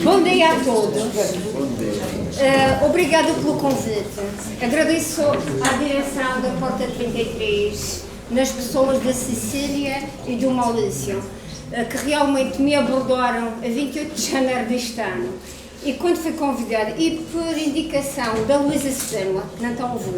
Bom dia a todos. Obrigada pelo convite. Agradeço à direção da Porta 33, nas pessoas da Cecília e do Maurício, que realmente me abordaram a 28 de janeiro deste ano. E quando fui convidada, e por indicação da Luísa Spínola, que não estão a ouvir,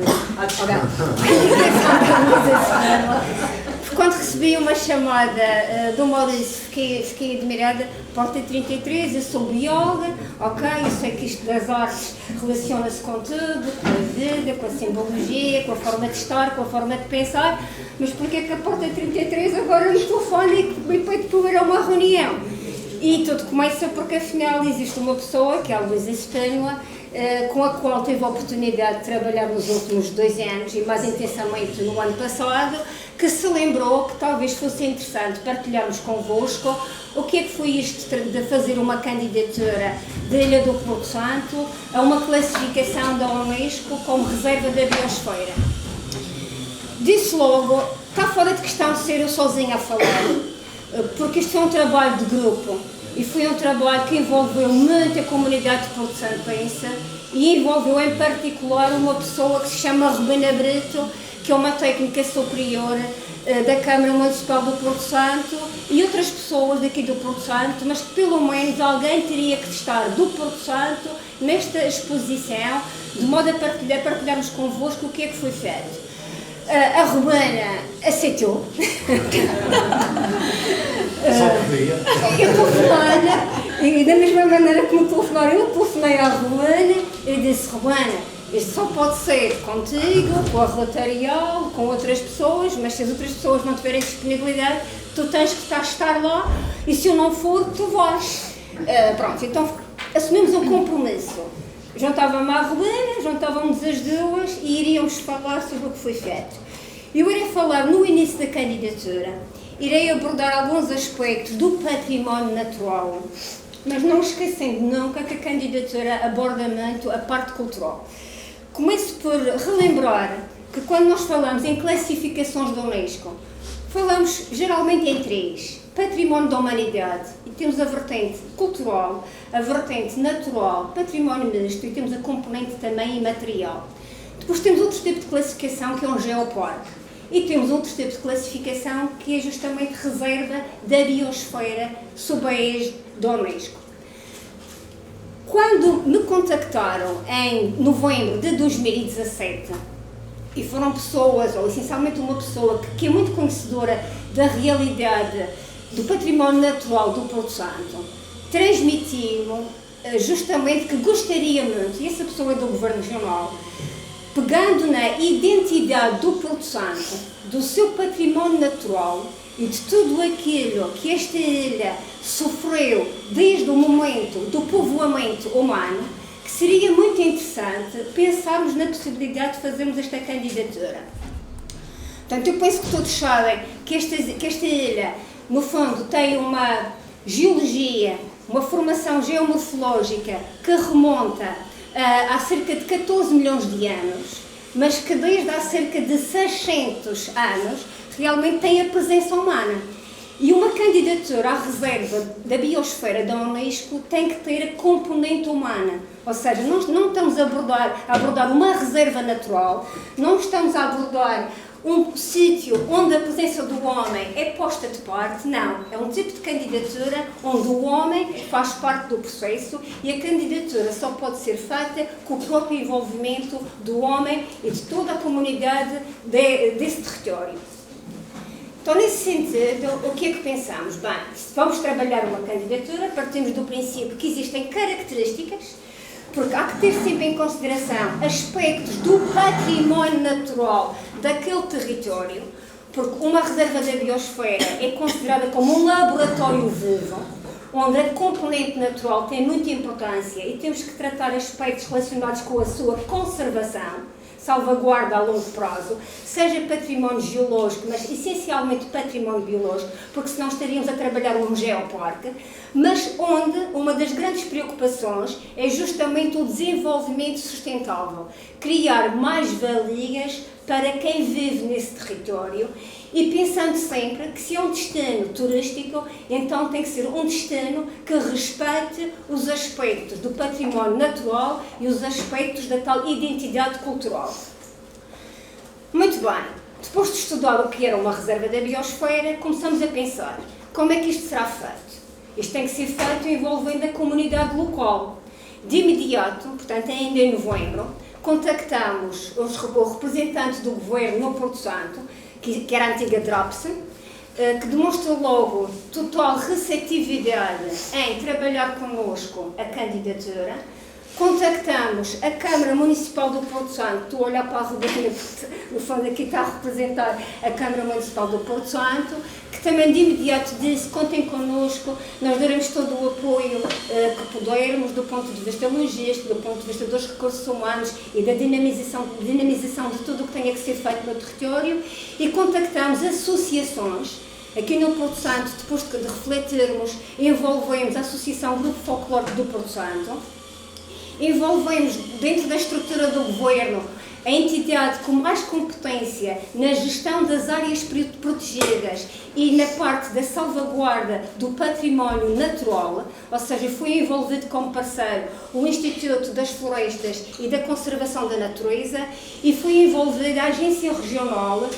quando recebi uma chamada do Maurício, fiquei admirada. Porta 33, eu sou bióloga, ok, eu sei que isto das artes relaciona-se com tudo, com a vida, com a simbologia, com a forma de estar, com a forma de pensar, mas porquê é que a Porta 33 agora me telefona e me pede para ir a uma reunião? E tudo começa porque afinal existe uma pessoa, que é a Luísa Spínola, com a qual tive a oportunidade de trabalhar nos últimos 2 anos e mais intensamente no ano passado, que se lembrou que talvez fosse interessante partilharmos convosco o que é que foi isto de fazer uma candidatura da Ilha do Porto Santo a uma classificação da Unesco como reserva da biosfera. Disse logo, está fora de questão de ser eu sozinha a falar, porque isto foi um trabalho de grupo e foi um trabalho que envolveu muita comunidade de Porto Santense e envolveu em particular uma pessoa que se chama Rubina Brito, que é uma técnica superior da Câmara Municipal do Porto Santo e outras pessoas daqui do Porto Santo, mas que pelo menos alguém teria que estar do Porto Santo nesta exposição, de modo a partilharmos convosco o que é que foi feito. A Rubina aceitou. Eu telefonei, e da mesma maneira que me telefonaram, eu telefonei à Rubina e disse: Rubina, isto só pode ser contigo, com a Rotarial, com outras pessoas, mas se as outras pessoas não tiverem disponibilidade, tu tens que estar lá e se eu não for, tu vais. Pronto, então assumimos um compromisso. Juntava-me à Rubina, juntávamos as duas e iríamos falar sobre o que foi feito. Eu irei falar no início da candidatura, irei abordar alguns aspectos do património natural, mas não esquecendo nunca que a candidatura aborda muito a parte cultural. Começo por relembrar que quando nós falamos em classificações da Unesco, falamos geralmente em 3. Património da humanidade, e temos a vertente cultural, a vertente natural, património misto, e temos a componente também imaterial. Depois temos outro tipo de classificação, que é um geoparque, e temos outro tipo de classificação, que é justamente reserva da biosfera sob a égide da Unesco. Quando me contactaram em novembro de 2017, e foram pessoas, ou essencialmente uma pessoa que é muito conhecedora da realidade do património natural do Porto Santo, transmitiu-me justamente que gostaria muito, e essa pessoa é do Governo Regional, pegando na identidade do Porto Santo, do seu património natural e de tudo aquilo que esta ilha sofreu desde o momento do povoamento humano, que seria muito interessante pensarmos na possibilidade de fazermos esta candidatura. Portanto, eu penso que todos sabem que esta ilha, no fundo, tem uma geologia, uma formação geomorfológica que remonta há cerca de 14 milhões de anos, mas que desde há cerca de 600 anos realmente tem a presença humana. E uma candidatura à reserva da biosfera da Unesco tem que ter a componente humana, ou seja, nós não estamos a abordar uma reserva natural, não estamos a abordar um sítio onde a presença do homem é posta de parte, não. É um tipo de candidatura onde o homem faz parte do processo e a candidatura só pode ser feita com o próprio envolvimento do homem e de toda a comunidade desse território. Então, nesse sentido, o que é que pensamos? Bem, se vamos trabalhar uma candidatura, partimos do princípio que existem características, porque há que ter sempre em consideração aspectos do património natural daquele território, porque uma reserva da biosfera é considerada como um laboratório vivo, onde a componente natural tem muita importância e temos que tratar aspectos relacionados com a sua conservação, salvaguarda a longo prazo, seja património geológico, mas essencialmente património biológico, porque senão estaríamos a trabalhar um geoparque, mas onde uma das grandes preocupações é justamente o desenvolvimento sustentável, criar mais valias para quem vive nesse território e pensando sempre que se é um destino turístico, então tem que ser um destino que respeite os aspectos do património natural e os aspectos da tal identidade cultural. Muito bem, depois de estudar o que era uma reserva da biosfera, começamos a pensar como é que isto será feito. Isto tem que ser feito envolvendo a comunidade local. De imediato, portanto ainda em novembro, contactamos o representante do governo no Porto Santo, que era a antiga DRAPS, que demonstrou logo total receptividade em trabalhar connosco a candidatura. Contactamos a Câmara Municipal do Porto Santo, estou a olhar para a Roberta, porque no fundo aqui está a representar a Câmara Municipal do Porto Santo, que também de imediato disse, contem connosco, nós daremos todo o apoio que pudermos, do ponto de vista logístico, do ponto de vista dos recursos humanos e da dinamização de tudo o que tenha que ser feito no território, e contactamos associações. Aqui no Porto Santo, depois de refletirmos, envolvemos a Associação Grupo Folclórico do Porto Santo, envolvemos dentro da estrutura do governo a entidade com mais competência na gestão das áreas protegidas e na parte da salvaguarda do património natural, ou seja, foi envolvido como parceiro o Instituto das Florestas e da Conservação da Natureza e foi envolvida a Agência Regional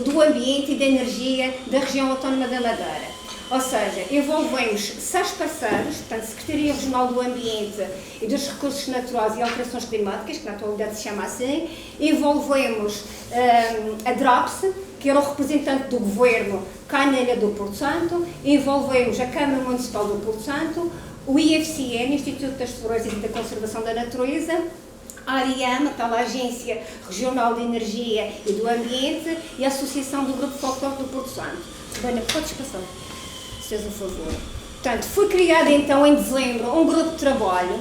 do Ambiente e da Energia da Região Autónoma da Madeira. Ou seja, envolvemos 6 parceiros, portanto, Secretaria Regional do Ambiente e dos Recursos Naturais e Alterações Climáticas, que na atualidade se chama assim, envolvemos a DRAPS, que era o representante do Governo cá na Ilha do Porto Santo, envolvemos a Câmara Municipal do Porto Santo, o IFCN, Instituto das Florestas e da Conservação da Natureza, a ARIAM, a tal Agência Regional de Energia e do Ambiente, e a Associação do Grupo Folclórico do Porto Santo. Dona, podes passar? Se fez o favor. Portanto, foi criado então em dezembro um grupo de trabalho.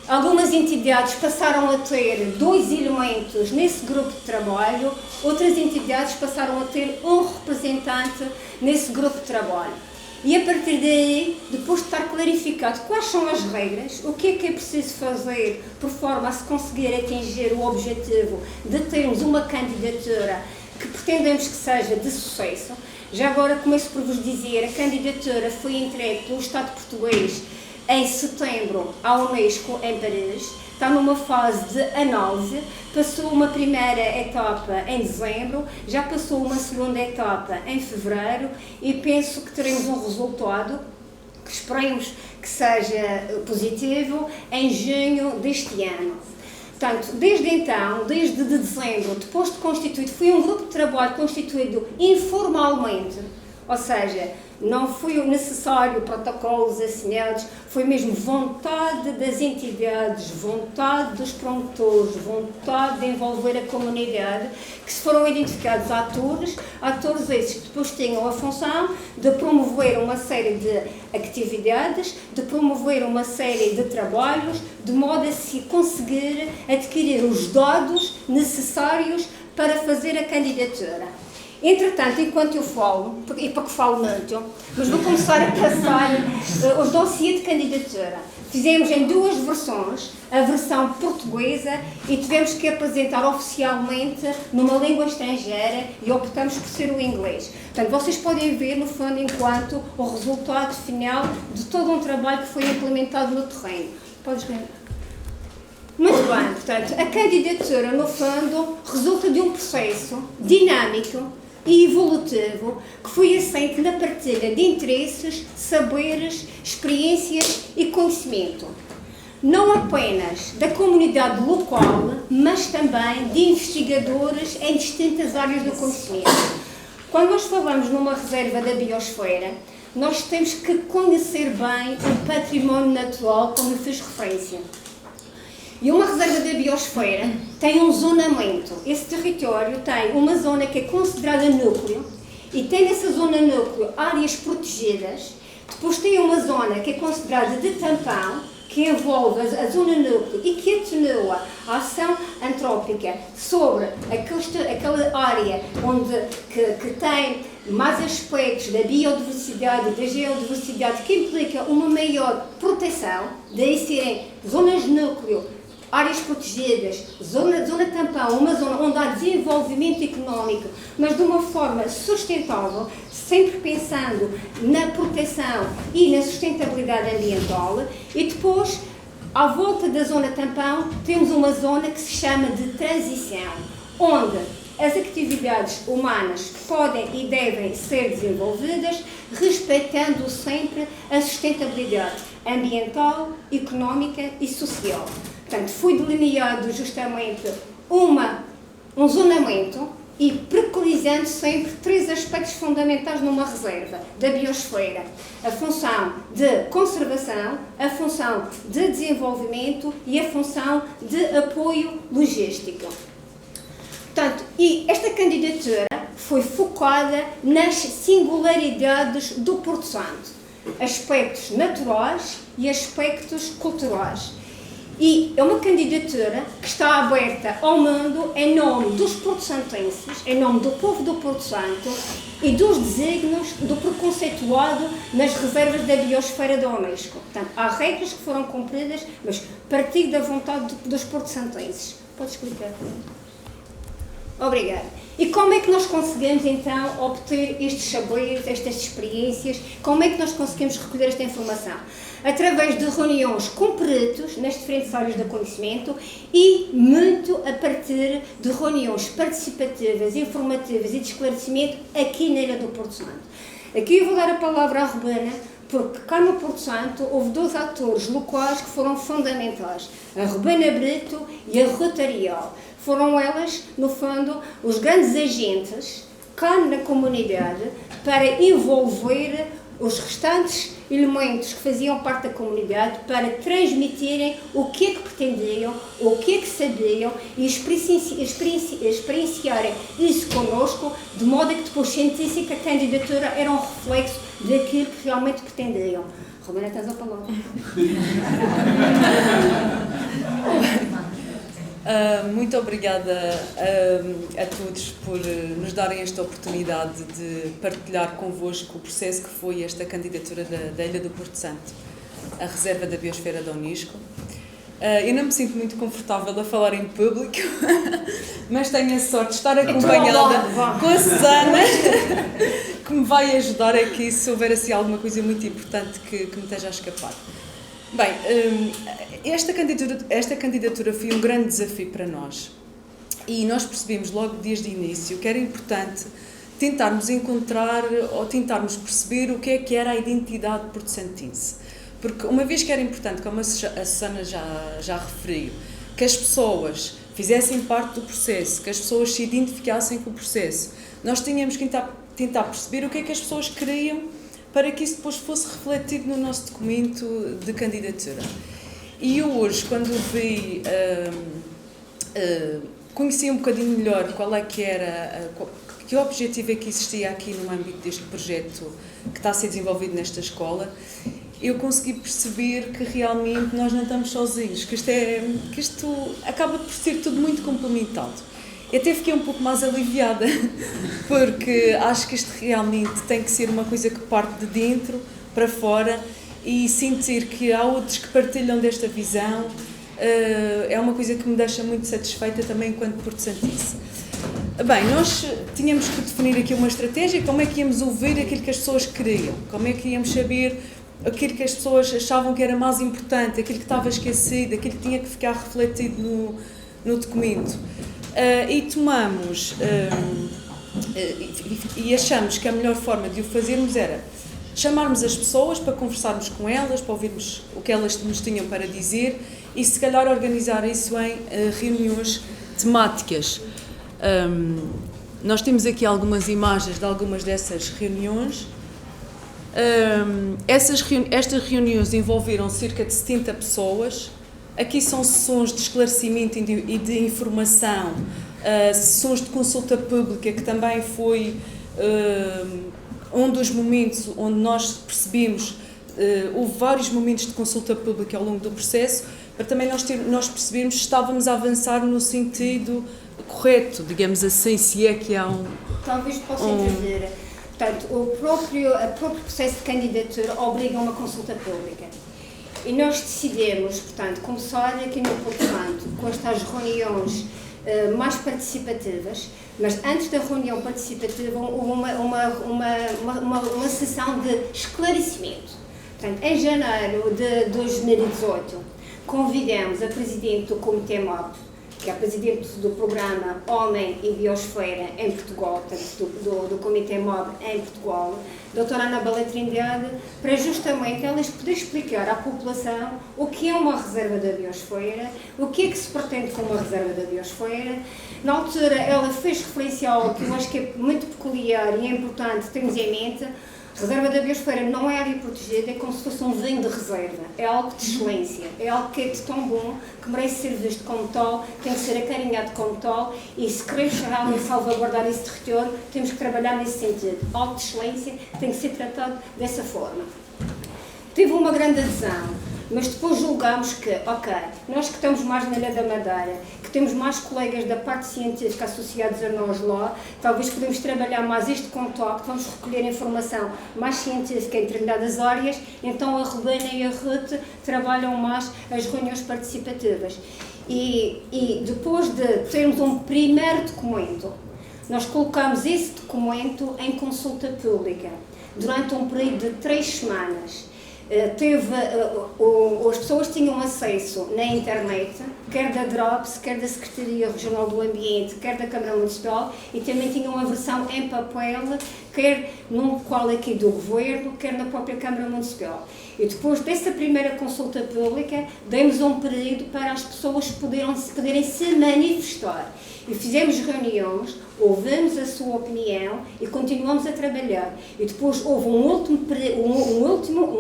Algumas entidades passaram a ter 2 elementos nesse grupo de trabalho, outras entidades passaram a ter um representante nesse grupo de trabalho. E a partir daí, depois de estar clarificado quais são as regras, o que é preciso fazer por forma a se conseguir atingir o objetivo de termos uma candidatura que pretendemos que seja de sucesso. Já agora começo por vos dizer, a candidatura foi entregue pelo Estado português em setembro à Unesco em Paris, está numa fase de análise, passou uma primeira etapa em dezembro, já passou uma segunda etapa em fevereiro e penso que teremos um resultado que esperemos que seja positivo em junho deste ano. Portanto, desde então, desde dezembro, depois de constituído, foi um grupo de trabalho constituído informalmente, ou seja, não foi necessário protocolos assinados, foi mesmo vontade das entidades, vontade dos promotores, vontade de envolver a comunidade, que se foram identificados atores esses que depois tinham a função de promover uma série de atividades, de promover uma série de trabalhos, de modo a se conseguir adquirir os dados necessários para fazer a candidatura. Entretanto, enquanto eu falo, e porque falo muito, mas vou começar a passar os dossiês de candidatura. Fizemos em 2 versões, a versão portuguesa e tivemos que apresentar oficialmente numa língua estrangeira e optamos por ser o inglês. Portanto, vocês podem ver, no fundo, enquanto o resultado final de todo um trabalho que foi implementado no terreno. Podes ver? Muito bem, portanto, a candidatura, no fundo, resulta de um processo dinâmico e evolutivo que foi assente na partilha de interesses, saberes, experiências e conhecimento. Não apenas da comunidade local, mas também de investigadores em distintas áreas do conhecimento. Quando nós falamos numa reserva da biosfera, nós temos que conhecer bem o património natural, como eu fiz referência. E uma reserva da biosfera tem um zonamento. Esse território tem uma zona que é considerada núcleo e tem nessa zona núcleo áreas protegidas. Depois tem uma zona que é considerada de tampão, que envolve a zona núcleo e que atenua a ação antrópica sobre aquela área que tem mais aspectos da biodiversidade e da geodiversidade que implica uma maior proteção, daí serem zonas núcleo áreas protegidas, zona tampão, uma zona onde há desenvolvimento económico, mas de uma forma sustentável, sempre pensando na proteção e na sustentabilidade ambiental. E depois, à volta da zona tampão, temos uma zona que se chama de transição, onde as atividades humanas podem e devem ser desenvolvidas, respeitando sempre a sustentabilidade ambiental, económica e social. Portanto, foi delineado justamente um zonamento e preconizando sempre 3 aspectos fundamentais numa reserva da biosfera: a função de conservação, a função de desenvolvimento e a função de apoio logístico. Portanto, e esta candidatura foi focada nas singularidades do Porto Santo, aspectos naturais e aspectos culturais. E é uma candidatura que está aberta ao mundo em nome dos porto-santenses, em nome do povo do Porto Santo e dos desígnios do preconceituado nas reservas da biosfera da Unesco. Portanto, há regras que foram cumpridas, mas partindo da vontade dos porto-santenses. Pode explicar? Obrigada. E como é que nós conseguimos, então, obter estes saberes, estas experiências? Como é que nós conseguimos recolher esta informação? Através de reuniões com peritos nas diferentes áreas do conhecimento e muito a partir de reuniões participativas, informativas e de esclarecimento aqui na Ilha do Porto Santo. Aqui eu vou dar a palavra à Rubena, porque cá no Porto Santo houve 2 atores locais que foram fundamentais, a Rubena Brito e a Rotarial. Foram elas, no fundo, os grandes agentes cá na comunidade para envolver os restantes elementos que faziam parte da comunidade para transmitirem o que é que pretendiam, o que é que sabiam e experienciarem isso connosco, de modo a que depois sentissem que a candidatura era um reflexo daquilo que realmente pretendiam. Romana, tens a palavra. Muito obrigada a todos por nos darem esta oportunidade de partilhar convosco o processo que foi esta candidatura da Ilha do Porto Santo à reserva da biosfera da Unesco. Eu não me sinto muito confortável a falar em público, mas tenho a sorte de estar acompanhada com a Susana, que me vai ajudar aqui se houver assim alguma coisa muito importante que me esteja a escapar. Bem, esta candidatura foi um grande desafio para nós e nós percebemos logo desde o início que era importante tentarmos encontrar ou tentarmos perceber o que era a identidade porto-santense. Porque uma vez que era importante, como a Susana já referiu, que as pessoas fizessem parte do processo, que as pessoas se identificassem com o processo, nós tínhamos que tentar perceber o que é que as pessoas queriam para que isso depois fosse refletido no nosso documento de candidatura. E eu hoje, quando vi, conheci um bocadinho melhor qual é que era, que objetivo é que existia aqui no âmbito deste projeto que está a ser desenvolvido nesta escola, eu consegui perceber que realmente nós não estamos sozinhos, que isto acaba por ser tudo muito complementado. Eu até fiquei um pouco mais aliviada, porque acho que isto realmente tem que ser uma coisa que parte de dentro para fora e sentir que há outros que partilham desta visão é uma coisa que me deixa muito satisfeita também enquanto porto-santense. Bem, nós tínhamos que definir aqui uma estratégia, como é que íamos ouvir aquilo que as pessoas queriam, como é que íamos saber aquilo que as pessoas achavam que era mais importante, aquilo que estava esquecido, aquilo que tinha que ficar refletido no documento. E tomamos e achamos que a melhor forma de o fazermos era chamarmos as pessoas para conversarmos com elas, para ouvirmos o que elas nos tinham para dizer e se calhar organizar isso em reuniões temáticas. Nós temos aqui algumas imagens de algumas dessas reuniões. Estas reuniões envolveram cerca de 70 pessoas. Aqui são sessões de esclarecimento e de informação, sessões de consulta pública, que também foi um dos momentos onde nós percebemos, houve vários momentos de consulta pública ao longo do processo, para também nós percebermos se estávamos a avançar no sentido correto, digamos assim, se é que há Talvez possa dizer, portanto, o próprio processo de candidatura obriga a uma consulta pública. E nós decidimos, portanto, começar aqui no Porto Santo com estas reuniões mais participativas, mas antes da reunião participativa houve uma sessão de esclarecimento. Portanto, em janeiro de 2018, convidamos a Presidente do Comitê MOB, que é a Presidente do Programa Homem e Biosfera em Portugal, do Comitê MOB em Portugal, doutora Ana Trindade, para justamente elas poder explicar à população o que é uma reserva da biosfera, o que é que se pretende com uma reserva da biosfera. Na altura, ela fez referência ao que eu acho que é muito peculiar e é importante termos em mente. A reserva da biosfera não é área protegida, é como se fosse um vinho de reserva, é algo de excelência, é algo que é de tão bom que merece ser visto como tal, tem que ser acarinhado como tal, e se queremos realmente salvaguardar esse território, temos que trabalhar nesse sentido. Algo de excelência tem que ser tratado dessa forma. Teve uma grande adesão, mas depois julgámos que, ok, nós que estamos mais na Ilha da Madeira, que temos mais colegas da parte científica associados a nós lá, talvez podemos trabalhar mais este contacto, vamos recolher informação mais científica em determinadas áreas, então a Rubena e a Ruth trabalham mais as reuniões participativas. E depois de termos um primeiro documento, nós colocamos esse documento em consulta pública durante um período de 3 semanas. As pessoas tinham acesso na internet, quer da DROPS, quer da Secretaria Regional do Ambiente, quer da Câmara Municipal, e também tinham uma versão em papel, quer num local aqui do Governo, quer na própria Câmara Municipal. E depois dessa primeira consulta pública, demos um período para as pessoas poderem se manifestar. E fizemos reuniões, ouvimos a sua opinião e continuamos a trabalhar. E depois houve um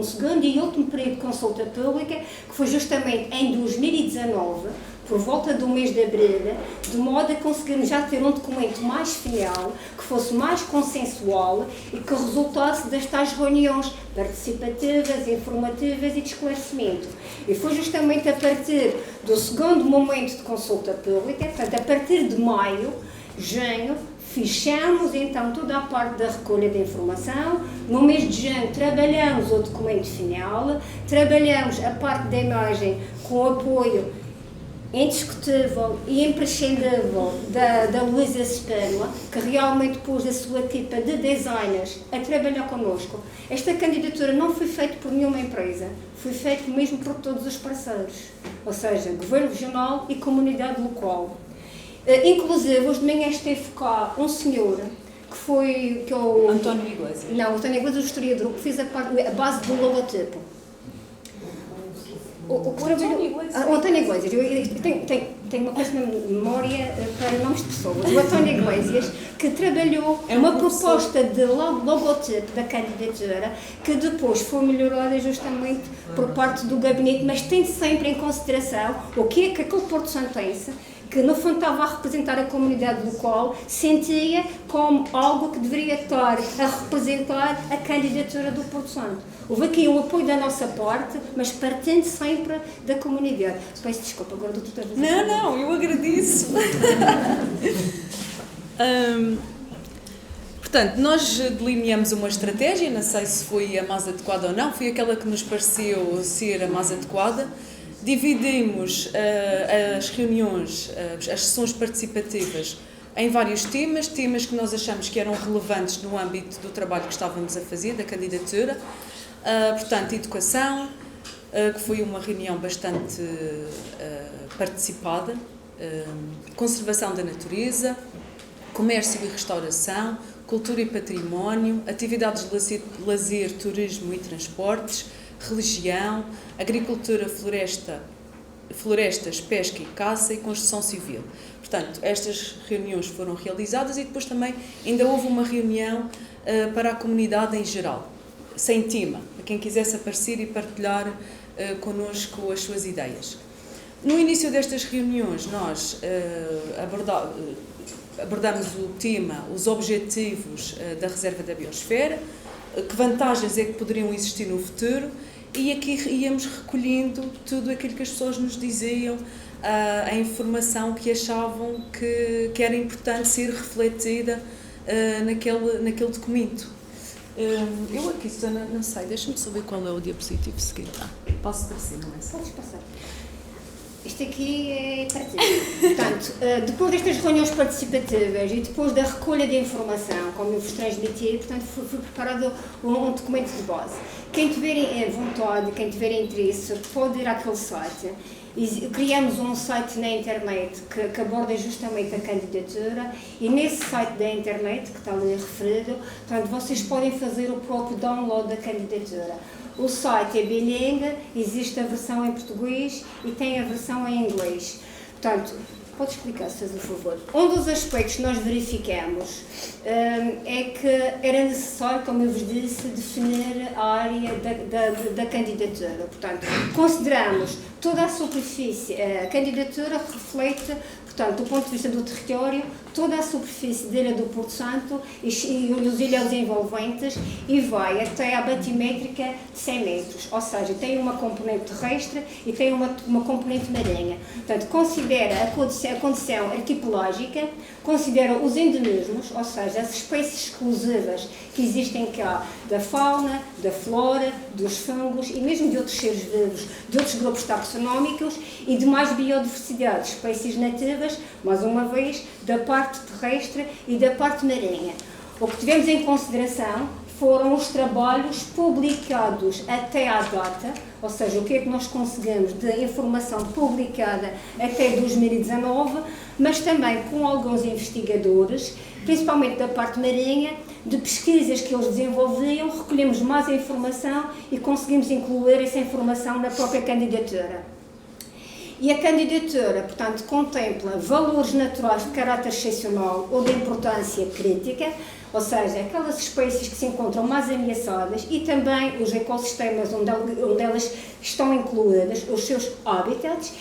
segundo e último período de consulta pública, que foi justamente em 2019, por volta do mês de abril, de modo a conseguirmos já ter um documento mais final, que fosse mais consensual e que resultasse das tais reuniões participativas, informativas e de esclarecimento. E foi justamente a partir do segundo momento de consulta pública, portanto, a partir de maio, junho, fechamos então toda a parte da recolha de informação. No mês de junho trabalhamos o documento final, trabalhamos a parte da imagem com o apoio indiscutível e imprescindível da Luísa Spínola, que realmente pôs a sua equipa de designers a trabalhar connosco. Esta candidatura não foi feita por nenhuma empresa, foi feita mesmo por todos os parceiros, ou seja, Governo Regional e comunidade local. Inclusive, hoje de manhã esteve cá um senhor que eu... António Iglesias. Não, António Iglesias, o historiador, que fez a base do logotipo. O António Iglesias, eu tenho uma coisa na memória para nomes de pessoas. O António Iglesias, que trabalhou uma proposta de logotipo da candidatura, que depois foi melhorada justamente por parte do gabinete, mas tendo sempre em consideração o que é que aquele Porto Santense, que no fundo estava a representar a comunidade local, sentia como algo que deveria estar a representar a candidatura do Porto Santo. Houve aqui um apoio da nossa parte, mas partindo sempre da comunidade. Peço desculpa, agora estou tudo a dizer. Não, eu agradeço. Portanto, nós delineamos uma estratégia, não sei se foi a mais adequada ou não, foi aquela que nos pareceu ser a mais adequada. Dividimos as reuniões, as sessões participativas em vários temas que nós achamos que eram relevantes no âmbito do trabalho que estávamos a fazer, da candidatura. Portanto, educação, que foi uma reunião bastante participada, conservação da natureza, comércio e restauração, cultura e património, atividades de lazer, turismo e transportes, religião, agricultura, florestas, pesca e caça e construção civil. Portanto, estas reuniões foram realizadas e depois também ainda houve uma reunião para a comunidade em geral, sem tema, para quem quisesse aparecer e partilhar connosco as suas ideias. No início destas reuniões, nós abordamos o tema, os objetivos da Reserva da Biosfera, que vantagens é que poderiam existir no futuro, e aqui íamos recolhendo tudo aquilo que as pessoas nos diziam, a informação que achavam que era importante ser refletida naquele documento. Eu aqui, Susana, não sei, deixa-me saber qual é o diapositivo seguinte. Passo para cima, não é? Podes passar. Isto aqui é para ti. Portanto, depois destas reuniões participativas e depois da recolha de informação, como eu vos transmiti, portanto, foi preparado um documento de base. Quem tiver vontade, quem tiver interesse, pode ir àquele site. Criamos um site na internet que aborda justamente a candidatura e nesse site da internet, que está ali referido, portanto, vocês podem fazer o próprio download da candidatura. O site é bilingue, existe a versão em português e tem a versão em inglês. Portanto, pode explicar, se faz o favor. Um dos aspectos que nós verificamos é que era necessário, como eu vos disse, definir a área da candidatura. Portanto, consideramos toda a superfície, a candidatura reflete, portanto, do ponto de vista do território, toda a superfície da Ilha do Porto Santo e os ilhas envolventes e vai até a batimétrica de 100 metros, ou seja, tem uma componente terrestre e tem uma componente marinha. Portanto, considera a condição arquipelógica, considera os endemismos, ou seja, as espécies exclusivas que existem cá, da fauna, da flora, dos fungos e mesmo de outros seres vivos, de outros grupos taxonómicos e de mais biodiversidade, espécies nativas, mais uma vez, da parte terrestre e da parte marinha. O que tivemos em consideração foram os trabalhos publicados até à data, ou seja, o que é que nós conseguimos de informação publicada até 2019, mas também com alguns investigadores, principalmente da parte marinha, de pesquisas que eles desenvolviam, recolhemos mais informação e conseguimos incluir essa informação na própria candidatura. E a candidatura, portanto, contempla valores naturais de caráter excepcional ou de importância crítica, ou seja, aquelas espécies que se encontram mais ameaçadas e também os ecossistemas onde elas estão incluídas, os seus habitats,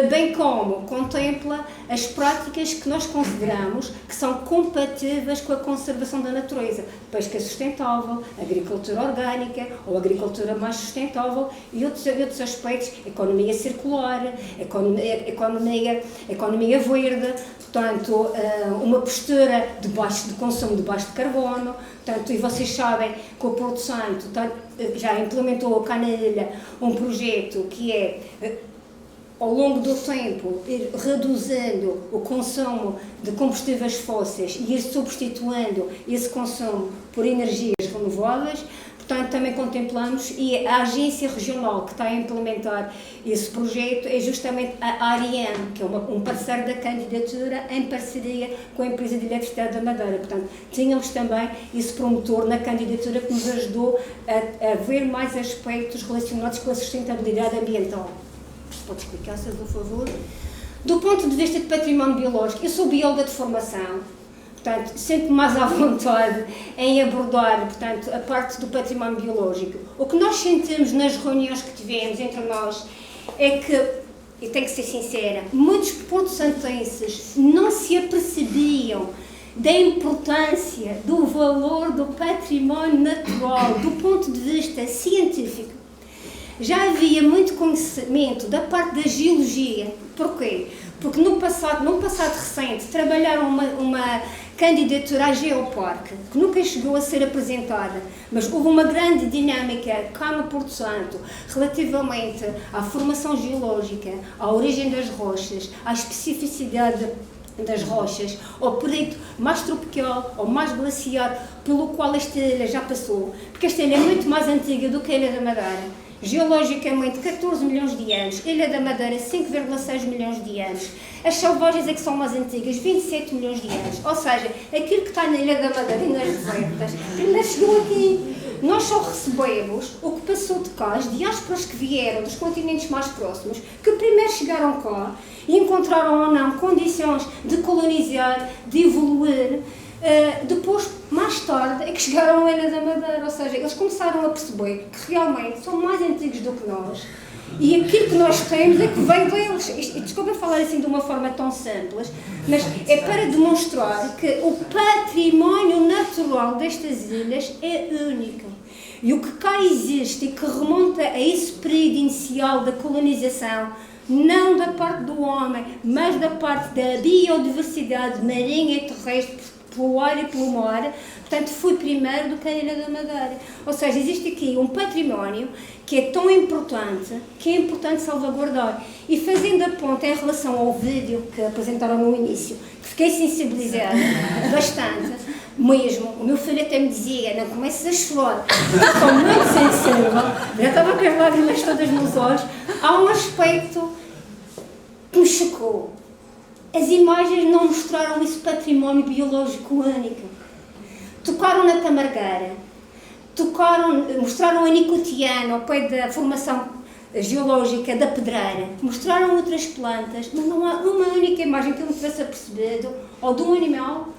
bem como contempla as práticas que nós consideramos que são compatíveis com a conservação da natureza, pesca sustentável, agricultura orgânica ou agricultura mais sustentável e outros aspectos, economia circular, economia verde, portanto, uma postura de consumo de baixo de carbono, portanto, e vocês sabem que o Porto Santo já implementou cá na ilha um projeto que é ao longo do tempo, ir reduzindo o consumo de combustíveis fósseis e ir substituindo esse consumo por energias renováveis. Portanto, também contemplamos, e a agência regional que está a implementar esse projeto é justamente a Ariane, que é um parceiro da candidatura em parceria com a empresa de eletricidade da Madeira. Portanto, tínhamos também esse promotor na candidatura que nos ajudou a ver mais aspectos relacionados com a sustentabilidade ambiental. Pode explicar, se por favor? Do ponto de vista de património biológico, eu sou bióloga de formação, portanto, sinto-me mais à vontade em abordar, portanto, a parte do património biológico. O que nós sentimos nas reuniões que tivemos entre nós é que, e tenho que ser sincera, muitos porto-santenses não se apercebiam da importância, do valor do património natural, do ponto de vista científico. Já havia muito conhecimento da parte da geologia. Porquê? Porque no passado recente, trabalharam uma candidatura à Geoparque, que nunca chegou a ser apresentada, mas houve uma grande dinâmica cá no Porto Santo, relativamente à formação geológica, à origem das rochas, à especificidade das rochas, ao período mais tropical ou mais glaciar pelo qual esta ilha já passou, porque esta ilha é muito mais antiga do que a Ilha da Madeira. Geologicamente, 14 milhões de anos, Ilha da Madeira, 5,6 milhões de anos. As selvagens é que são mais antigas, 27 milhões de anos. Ou seja, aquilo que está na Ilha da Madeira e nas desertas, primeiro chegou aqui. Nós só recebemos o que passou de cá, as diásporas que vieram dos continentes mais próximos, que primeiro chegaram cá e encontraram ou não condições de colonizar, de evoluir. Depois, mais tarde, é que chegaram à Ilha da Madeira, ou seja, eles começaram a perceber que realmente são mais antigos do que nós e aquilo que nós temos é que vem deles. Desculpa falar assim de uma forma tão simples, mas é para demonstrar que o património natural destas ilhas é único. E o que cá existe e que remonta a esse período inicial da colonização, não da parte do homem, mas da parte da biodiversidade marinha e terrestre, pelo ar e pelo mar, portanto fui primeiro do que a Ilha da Madeira. Ou seja, existe aqui um património que é tão importante, que é importante salvaguardar. E fazendo a ponta em relação ao vídeo que apresentaram no início, que fiquei sensibilizada bastante, mesmo, o meu filho até me dizia, não comeces a chorar, estou muito sensível, já estava com as lágrimas todas nos olhos. Há um aspecto que me chocou. As imagens não mostraram esse património biológico único. Tocaram na Tamargueira, mostraram a Nicotiana, ao pé da formação geológica da Pedreira, mostraram outras plantas, mas não há uma única imagem que eu me tivesse apercebido, ou de um animal,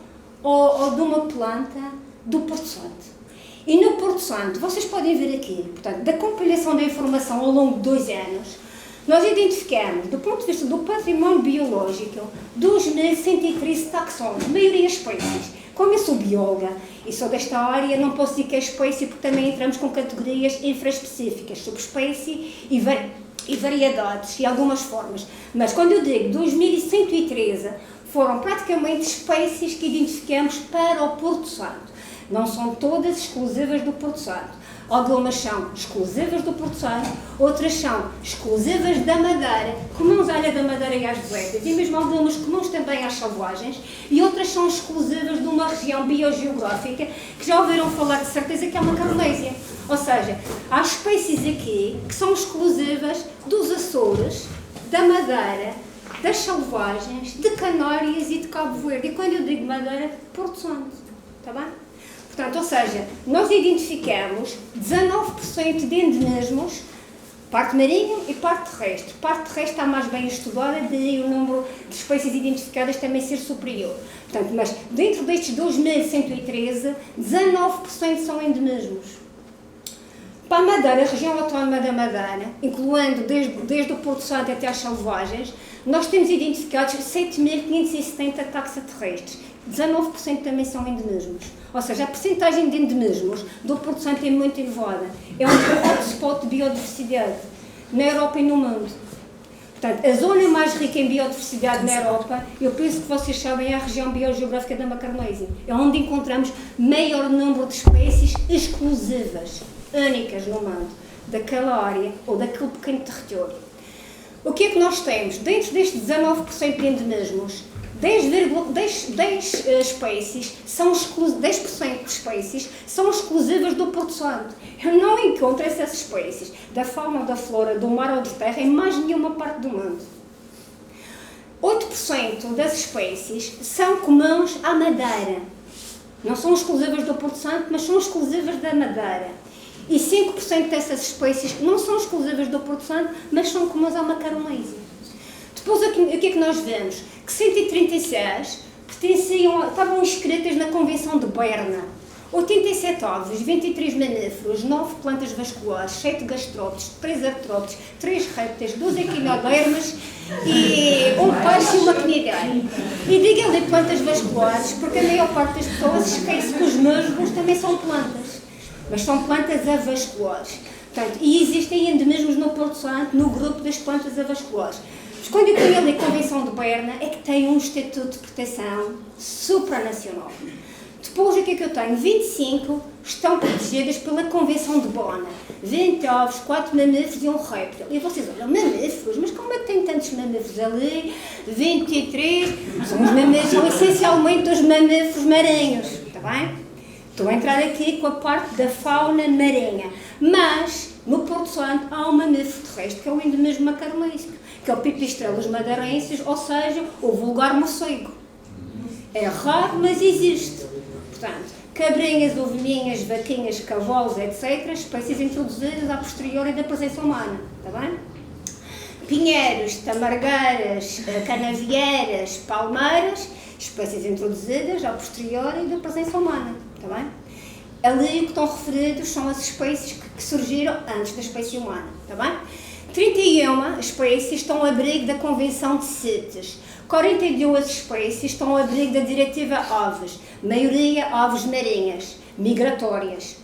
ou de uma planta do Porto Santo. E no Porto Santo, vocês podem ver aqui, portanto, da compilação da informação ao longo de 2 anos, nós identificamos, do ponto de vista do património biológico, 2.113 taxons, maioria espécies. Como eu sou bióloga e sou desta área, não posso dizer que é espécie, porque também entramos com categorias infraespecíficas, subespécie e variedades e algumas formas. Mas quando eu digo 2.113, foram praticamente espécies que identificamos para o Porto Santo. Não são todas exclusivas do Porto Santo. Algumas são exclusivas do Porto Santo, outras são exclusivas da Madeira, comuns à Ilha da Madeira e às Vetas, e mesmo algumas comuns também às selvagens, e outras são exclusivas de uma região biogeográfica que já ouviram falar de certeza que é uma Macaronésia. Ou seja, há espécies aqui que são exclusivas dos Açores, da Madeira, das selvagens, de Canárias e de Cabo Verde. E quando eu digo Madeira, Porto Santo. Está bem? Portanto, ou seja, nós identificamos 19% de endemismos, parte marinha e parte terrestre. Parte terrestre está mais bem estudada, daí o número de espécies identificadas também ser superior. Portanto, mas dentro destes 2.113, 19% são endemismos. Para a Madeira, a região autónoma da Madeira, incluindo desde o Porto Santo até às selvagens, nós temos identificados 7.570 taxa-terrestres. 19% também são endemismos. Ou seja, a percentagem de endemismos do Porto Santo é muito elevada. É um hotspot de biodiversidade na Europa e no mundo. Portanto, a zona mais rica em biodiversidade na Europa, eu penso que vocês sabem, é a região biogeográfica da Macaronésia. É onde encontramos maior número de espécies exclusivas, únicas no mundo, daquela área ou daquele pequeno território. O que é que nós temos? Dentro destes 19% de endemismos, 10 espécies são 10% de espécies são exclusivas do Porto Santo. Eu não encontro essas espécies da fauna ou da flora, do mar ou de terra, em mais nenhuma parte do mundo. 8% das espécies são comuns à Madeira. Não são exclusivas do Porto Santo, mas são exclusivas da Madeira. E 5% dessas espécies não são exclusivas do Porto Santo, mas são comuns à Macaronésia. Depois, o que é que nós vemos? Que 136 estavam inscritas na Convenção de Berna. 87 aves, 23 mamíferos, 9 plantas vasculares, 7 gastrópodes, 3 artrópodes, 3 répteis, 2 equinodermas e um peixe e uma cnidaria. E diga-lhe plantas vasculares, porque a maior parte das pessoas esquece que os musgos também são plantas, mas são plantas avasculares. Portanto, e existem endemismos no Porto Santo, no grupo das plantas avasculares. Mas quando eu tenho ali a Convenção de Berna, é que tem um estatuto de proteção supranacional. Depois, o que é que eu tenho? 25 estão protegidas pela Convenção de Bona. 20 aves, 4 mamíferos e um réptil. E vocês olham, mamíferos? Mas como é que tem tantos mamíferos ali? 23, são os mamíferos, são essencialmente os mamíferos marinhos. Está bem? Estou a entrar aqui com a parte da fauna marinha. Mas, no Porto Santo, há um mamífero terrestre, que é o endemismo macaronésico, que é o pipistrelus madeirensis, ou seja, o vulgar morcego. É raro, mas existe. Portanto, cabrinhas, ovelhinhas, vaquinhas, cavalos, etc., espécies introduzidas a posteriori da presença humana. Está bem? Pinheiros, tamargueiras, canavieiras, palmeiras, espécies introduzidas a posteriori da presença humana. Está bem? Ali o que estão referidos são as espécies que surgiram antes da espécie humana. Está bem? 31 espécies estão ao abrigo da Convenção de CITES. 42 espécies estão ao abrigo da Diretiva Aves, maioria aves marinhas, migratórias.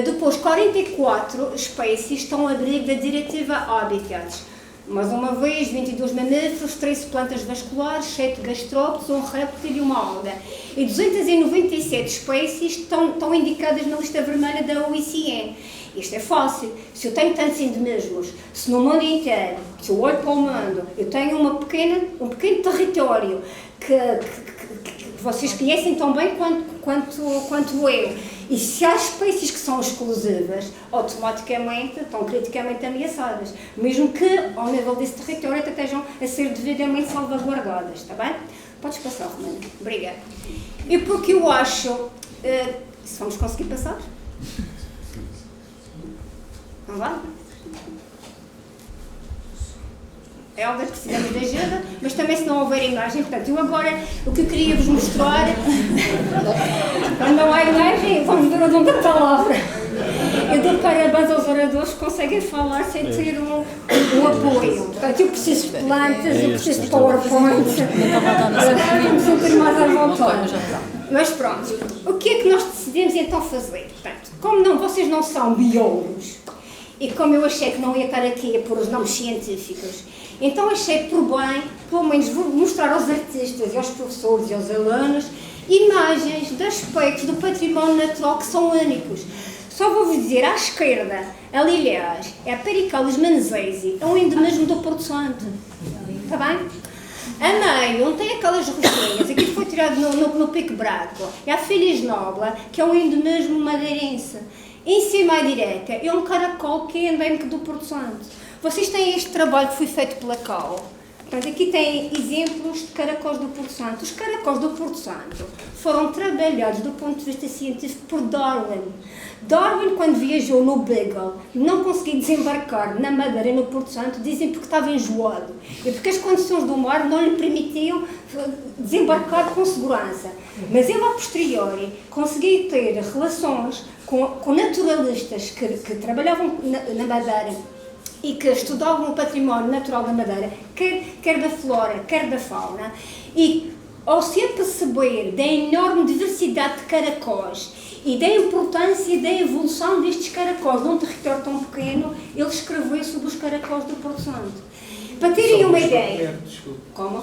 Depois, 44 espécies estão ao abrigo da Diretiva Habitats. Mais uma vez, 22 mamíferos, 13 plantas vasculares, 7 gastrópodes, um réptil e uma alga. E 297 espécies estão indicadas na lista vermelha da OICN. Isto é fácil. Se eu tenho tantos endemismos, se no mundo inteiro, se eu olho para o mundo, eu tenho um pequeno território que vocês conhecem tão bem quanto eu, e se há espécies que são exclusivas, automaticamente estão criticamente ameaçadas, mesmo que ao nível desse território até estejam a ser devidamente salvaguardadas, está bem? Podes passar, Romana. Obrigada. E porque eu acho, se vamos conseguir passar? Não vai? É algo que precisamos de ajuda, mas também se não houver imagem, portanto, eu agora, o que eu queria vos mostrar, quando não há imagem, vamos ver o dom da palavra. Eu dou parabéns aos oradores que conseguem falar sem ter um apoio. Portanto, eu preciso de plantas, eu preciso de PowerPoint, me sentir mais à vontade. Mas pronto, o que é que nós decidimos então fazer? Portanto, como vocês não são biólogos, e como eu achei que não ia estar aqui a pôr os nomes científicos, então achei por bem, pelo menos, vou mostrar aos artistas e aos professores e aos alunos imagens de aspectos do património natural que são únicos. Só vou-vos dizer, à esquerda, ali aliás, é a Pericalis menezesi, é um endemismo do Porto Santo. Está bem? A meio, onde tem aquelas rocinhas, aqui foi tirado no Pico Branco, é a Filhas Nobla, que é um endemismo madeirense. Em cima à direita é um caracol que é endémico do Porto Santo. Vocês têm este trabalho que foi feito pela CAL. Portanto, aqui tem exemplos de caracóis do Porto Santo. Os caracóis do Porto Santo foram trabalhados do ponto de vista científico por Darwin. Darwin, quando viajou no Beagle, não conseguiu desembarcar na Madeira e no Porto Santo, dizem porque estava enjoado. E porque as condições do mar não lhe permitiam desembarcar com segurança. Mas ele, a posteriori, conseguiu ter relações com naturalistas que trabalhavam na Madeira e que estudavam o património natural da Madeira, quer da flora, quer da fauna, e ao se aperceber da enorme diversidade de caracóis e da importância da evolução destes caracóis num território tão pequeno, ele escreveu sobre os caracóis do Porto Santo. Para terem uma ideia... Como?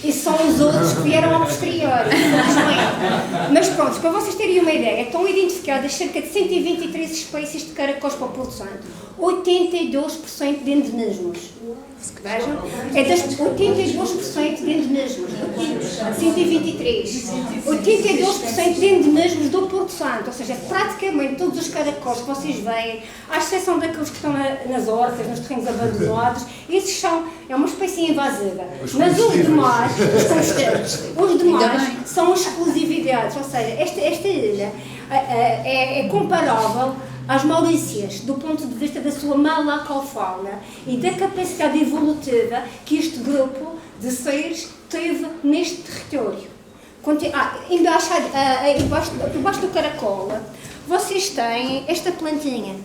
E são os outros que vieram a posteriori, mas pronto, para vocês terem uma ideia, estão identificadas cerca de 123 espécies de caracóis para o Porto Santo, 82% de endemismos. Vejam, é das 82% de endemismos, 123, 82% de endemismos do Porto Santo, ou seja, praticamente todos os caracóis que vocês veem, à exceção daqueles que estão nas hortas, nos terrenos abandonados, esses é uma espécie invasiva, mas os demais, são exclusividades, ou seja, esta ilha é comparável às Maurícias, do ponto de vista da sua malacofauna e da capacidade evolutiva que este grupo de seres teve neste território. Embaixo do caracol, vocês têm esta plantinha.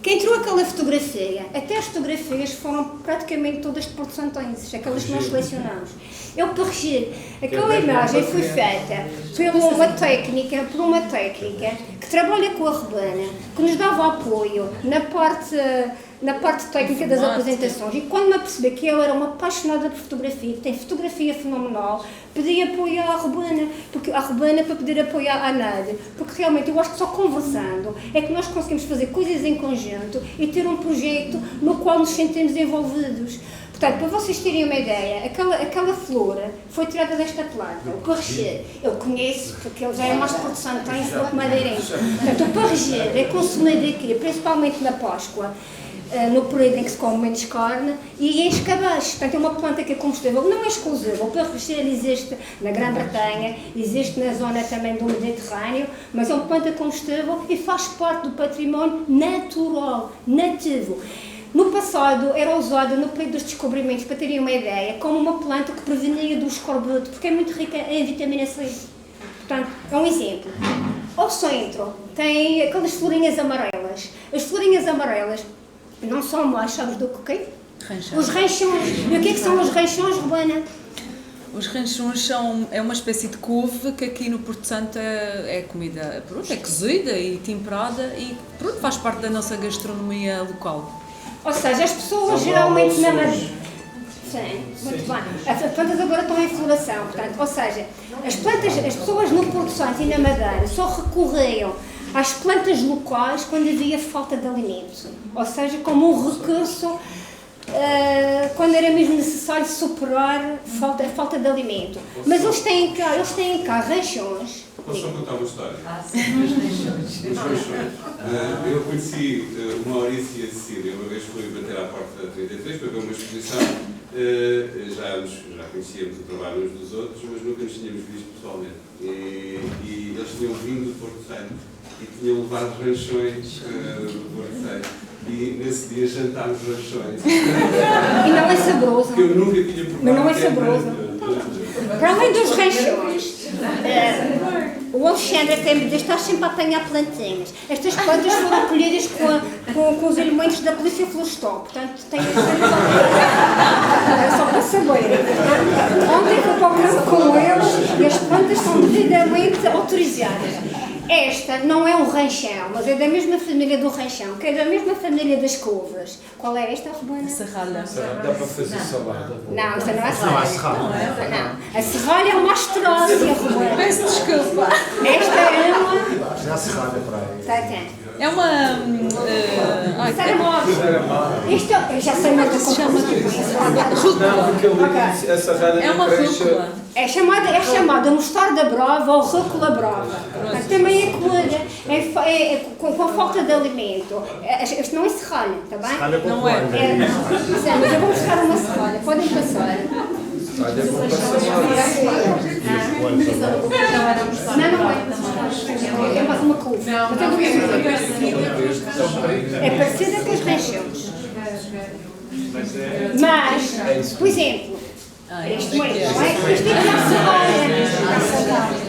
Quem tirou aquela fotografia, até as fotografias foram praticamente todas de porto-santenses, aquelas que nós selecionamos. Eu corrigi. Aquela imagem foi feita por uma técnica que trabalha com a Rebana, que nos dava apoio na parte técnica das apresentações. E quando me apercebi que eu era uma apaixonada por fotografia, que tem fotografia fenomenal, pedi apoio à Rebana, para poder apoiar a Nádia, porque realmente eu acho que só conversando é que nós conseguimos fazer coisas em conjunto e ter um projeto no qual nos sentimos envolvidos. Portanto, para vocês terem uma ideia, aquela flora foi tirada desta planta, o parreger. Eu conheço, porque ele já é mais porto-santense do que madeirense. Portanto, o parreger é consumido aqui, principalmente na Páscoa, no período em que se come menos carne, e em escabeche. Portanto, é uma planta que é combustível, não é exclusiva. O parreger existe na Grã-Bretanha, existe na zona também do Mediterrâneo, mas é uma planta combustível e faz parte do património natural, nativo. No passado era usada no período dos descobrimentos, para terem uma ideia, como uma planta que prevenia do escorbuto, porque é muito rica em vitamina C. Portanto, é um exemplo. Ao centro tem aquelas florinhas amarelas. As florinhas amarelas não são mais, sabes do que o quê? Os ranchões. E o que é que são os ranchões, Rebana? Os ranchões é uma espécie de couve que aqui no Porto Santo é comida, é cozida e temperada e faz parte da nossa gastronomia local. Ou seja, as pessoas geralmente na Madeira... Sim, muito bem. As plantas agora estão em floração, portanto, ou seja, as pessoas no Porto Santo e na Madeira só recorriam às plantas locais quando havia falta de alimento, ou seja, como um recurso quando era mesmo necessário superar a falta de alimento. Mas eles têm cá ranchões. Posso só contar uma história? Os ranchões. Eu conheci o Maurício e a Cecília, uma vez fui bater à porta da 33 para ver uma exposição. Já conhecíamos o trabalho uns dos outros, mas nunca nos tínhamos visto pessoalmente. E eles tinham vindo do Porto Santo e tinham levado ranchões do Porto Santo. E nesse dia jantámos ranchões. E não é saboroso. Que eu nunca tinha provado. Mas não é saboroso. Para além dos ranchões, o Alexandre até me diz que estás sempre a apanhar plantinhas. Estas plantas foram colhidas com os elementos da Polícia Florestal, portanto tenho que ser só para saber. Ontem fui para o campo com eles e as plantas são devidamente autorizadas. Esta não é um ranchão, mas é da mesma família do ranchão, que é da mesma família das couves. Qual é esta, Romana? Serralha. Dá para fazer salada. Não, esta não é a serralha. Não, a serralha é uma astrócia, Romana. Peço desculpa. Esta é uma... Já serralha para aí. Tá. É uma... Isto eu já sei muito como chama. Não, porque ele disse, essa ralha É uma rúcula. É chamada mostarda brava ou rúcula brava. Também é colhida com a falta de alimento. Isto não é serralha, está bem? Serralha com Não é. Sim, mas eu vou buscar uma serralha. Podem passar. Serralha com salada. Não é. É mais uma couve. É parecida com os ranchões. Mas, por exemplo, isto é a serralha.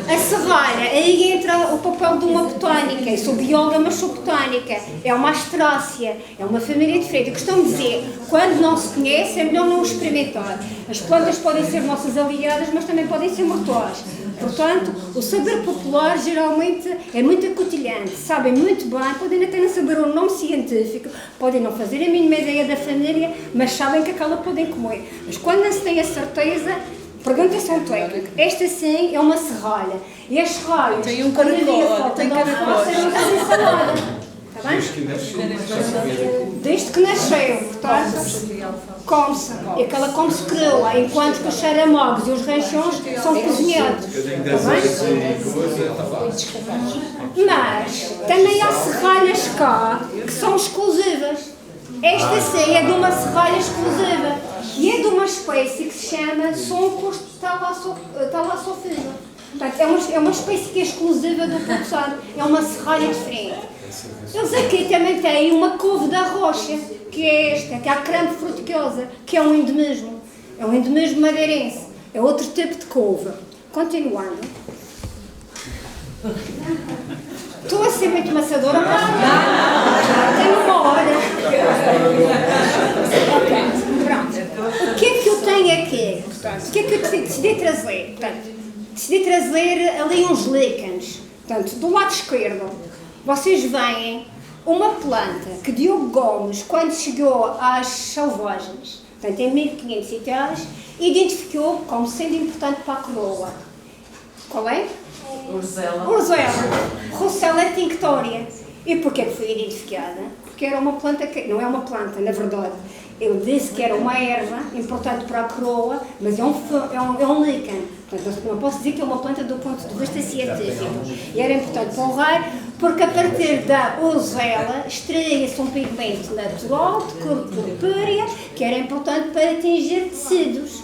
A serralha, aí entra o papel de uma botânica. Eu sou bióloga, mas sou botânica. É uma astrácea, é uma família diferente. Eu costumo dizer, quando não se conhece, é melhor não experimentar. As plantas podem ser nossas aliadas, mas também podem ser mortais. Portanto, o saber popular geralmente é muito acutilhante, sabem muito bem, podem até não saber o nome científico, podem não fazer a mínima ideia da família, mas sabem que aquela podem comer. Mas quando não se tem a certeza, pergunta-se a um técnico. Esta sim é uma serralha. E a serralha, tem um caracol, tem caracol. Está bem? Desde que nasceu, portanto, come-se. E aquela come-se crua, enquanto que os xaramogos e os ranchões são cozinhados. Está bem? Mas também há serralhas cá que são exclusivas. Esta sim é de uma serralha exclusiva. E é de uma espécie que se chama Soncos talassofila. Portanto, é uma espécie que é exclusiva do Porto Santo. É uma serralha diferente. Eles aqui também têm uma couve da rocha, que é esta, que é a creme fruticosa, que é um endemismo. É um endemismo madeirense. É outro tipo de couve. Continuando. Estou a ser muito maçadora? Não. Tenho uma hora. Ok, pronto. O que é que eu tenho aqui? Portanto, o que é que eu decidi trazer? Portanto, decidi trazer ali uns líquenes. Portanto, do lado esquerdo, vocês veem uma planta que Diogo Gomes, quando chegou às selvagens, portanto em 1500 e tal, identificou como sendo importante para a coroa. Qual é? Urzela. Rossella tinctoria. E porquê que foi identificada? Porque era uma planta que... Não é uma planta, na verdade. Eu disse que era uma erva importante para a coroa, mas é um líquen. Portanto, não posso dizer que é uma planta do ponto de vista científico. E era importante para o raio, porque a partir da urzela extraía-se um pigmento natural de cor purpúrea, que era importante para atingir tecidos.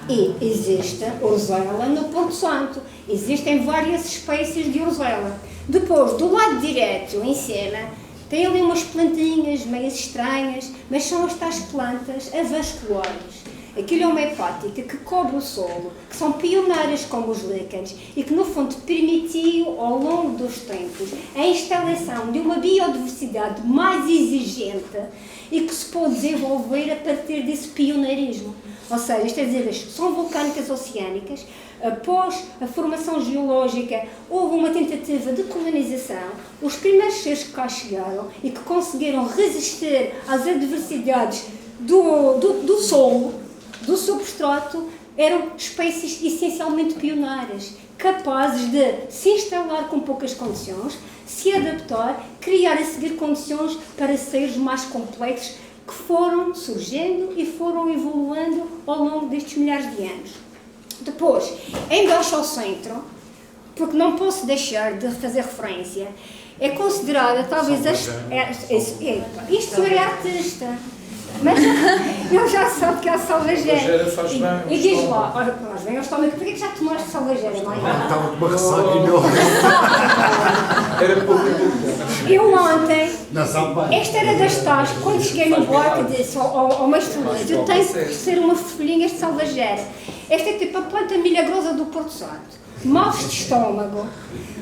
E existe urzela no Porto Santo. Existem várias espécies de urzela. Depois, do lado direito, em cima, tem ali umas plantinhas meio estranhas, mas são as tais plantas avasculares. Aquilo é uma hepática que cobre o solo, que são pioneiras como os líquens e que, no fundo, permitiu, ao longo dos tempos, a instalação de uma biodiversidade mais exigente e que se pôde desenvolver a partir desse pioneirismo. Ou seja, isto é dizer, as são vulcânicas oceânicas, após a formação geológica, houve uma tentativa de colonização, os primeiros seres que cá chegaram e que conseguiram resistir às adversidades do solo, do substrato, eram espécies essencialmente pioneiras, capazes de se instalar com poucas condições, se adaptar, criar a seguir condições para seres mais complexos que foram surgindo e foram evoluindo ao longo destes milhares de anos. Depois, em baixo ao centro, porque não posso deixar de fazer referência, é considerada talvez isto senhor é artista, mas eu já soube que há salvageira. E diz lá, olha, nós vem ao estômago, porquê que já tomaste salvageira, não é? Estava com uma ressaca e não. Era pouco. Eu ontem, esta era das tais, quando cheguei no bloco disse ao mestre Luís, eu tenho que ser uma folhinha de salvageira. Esta é tipo a planta milagrosa do Porto Santo. Males de estômago,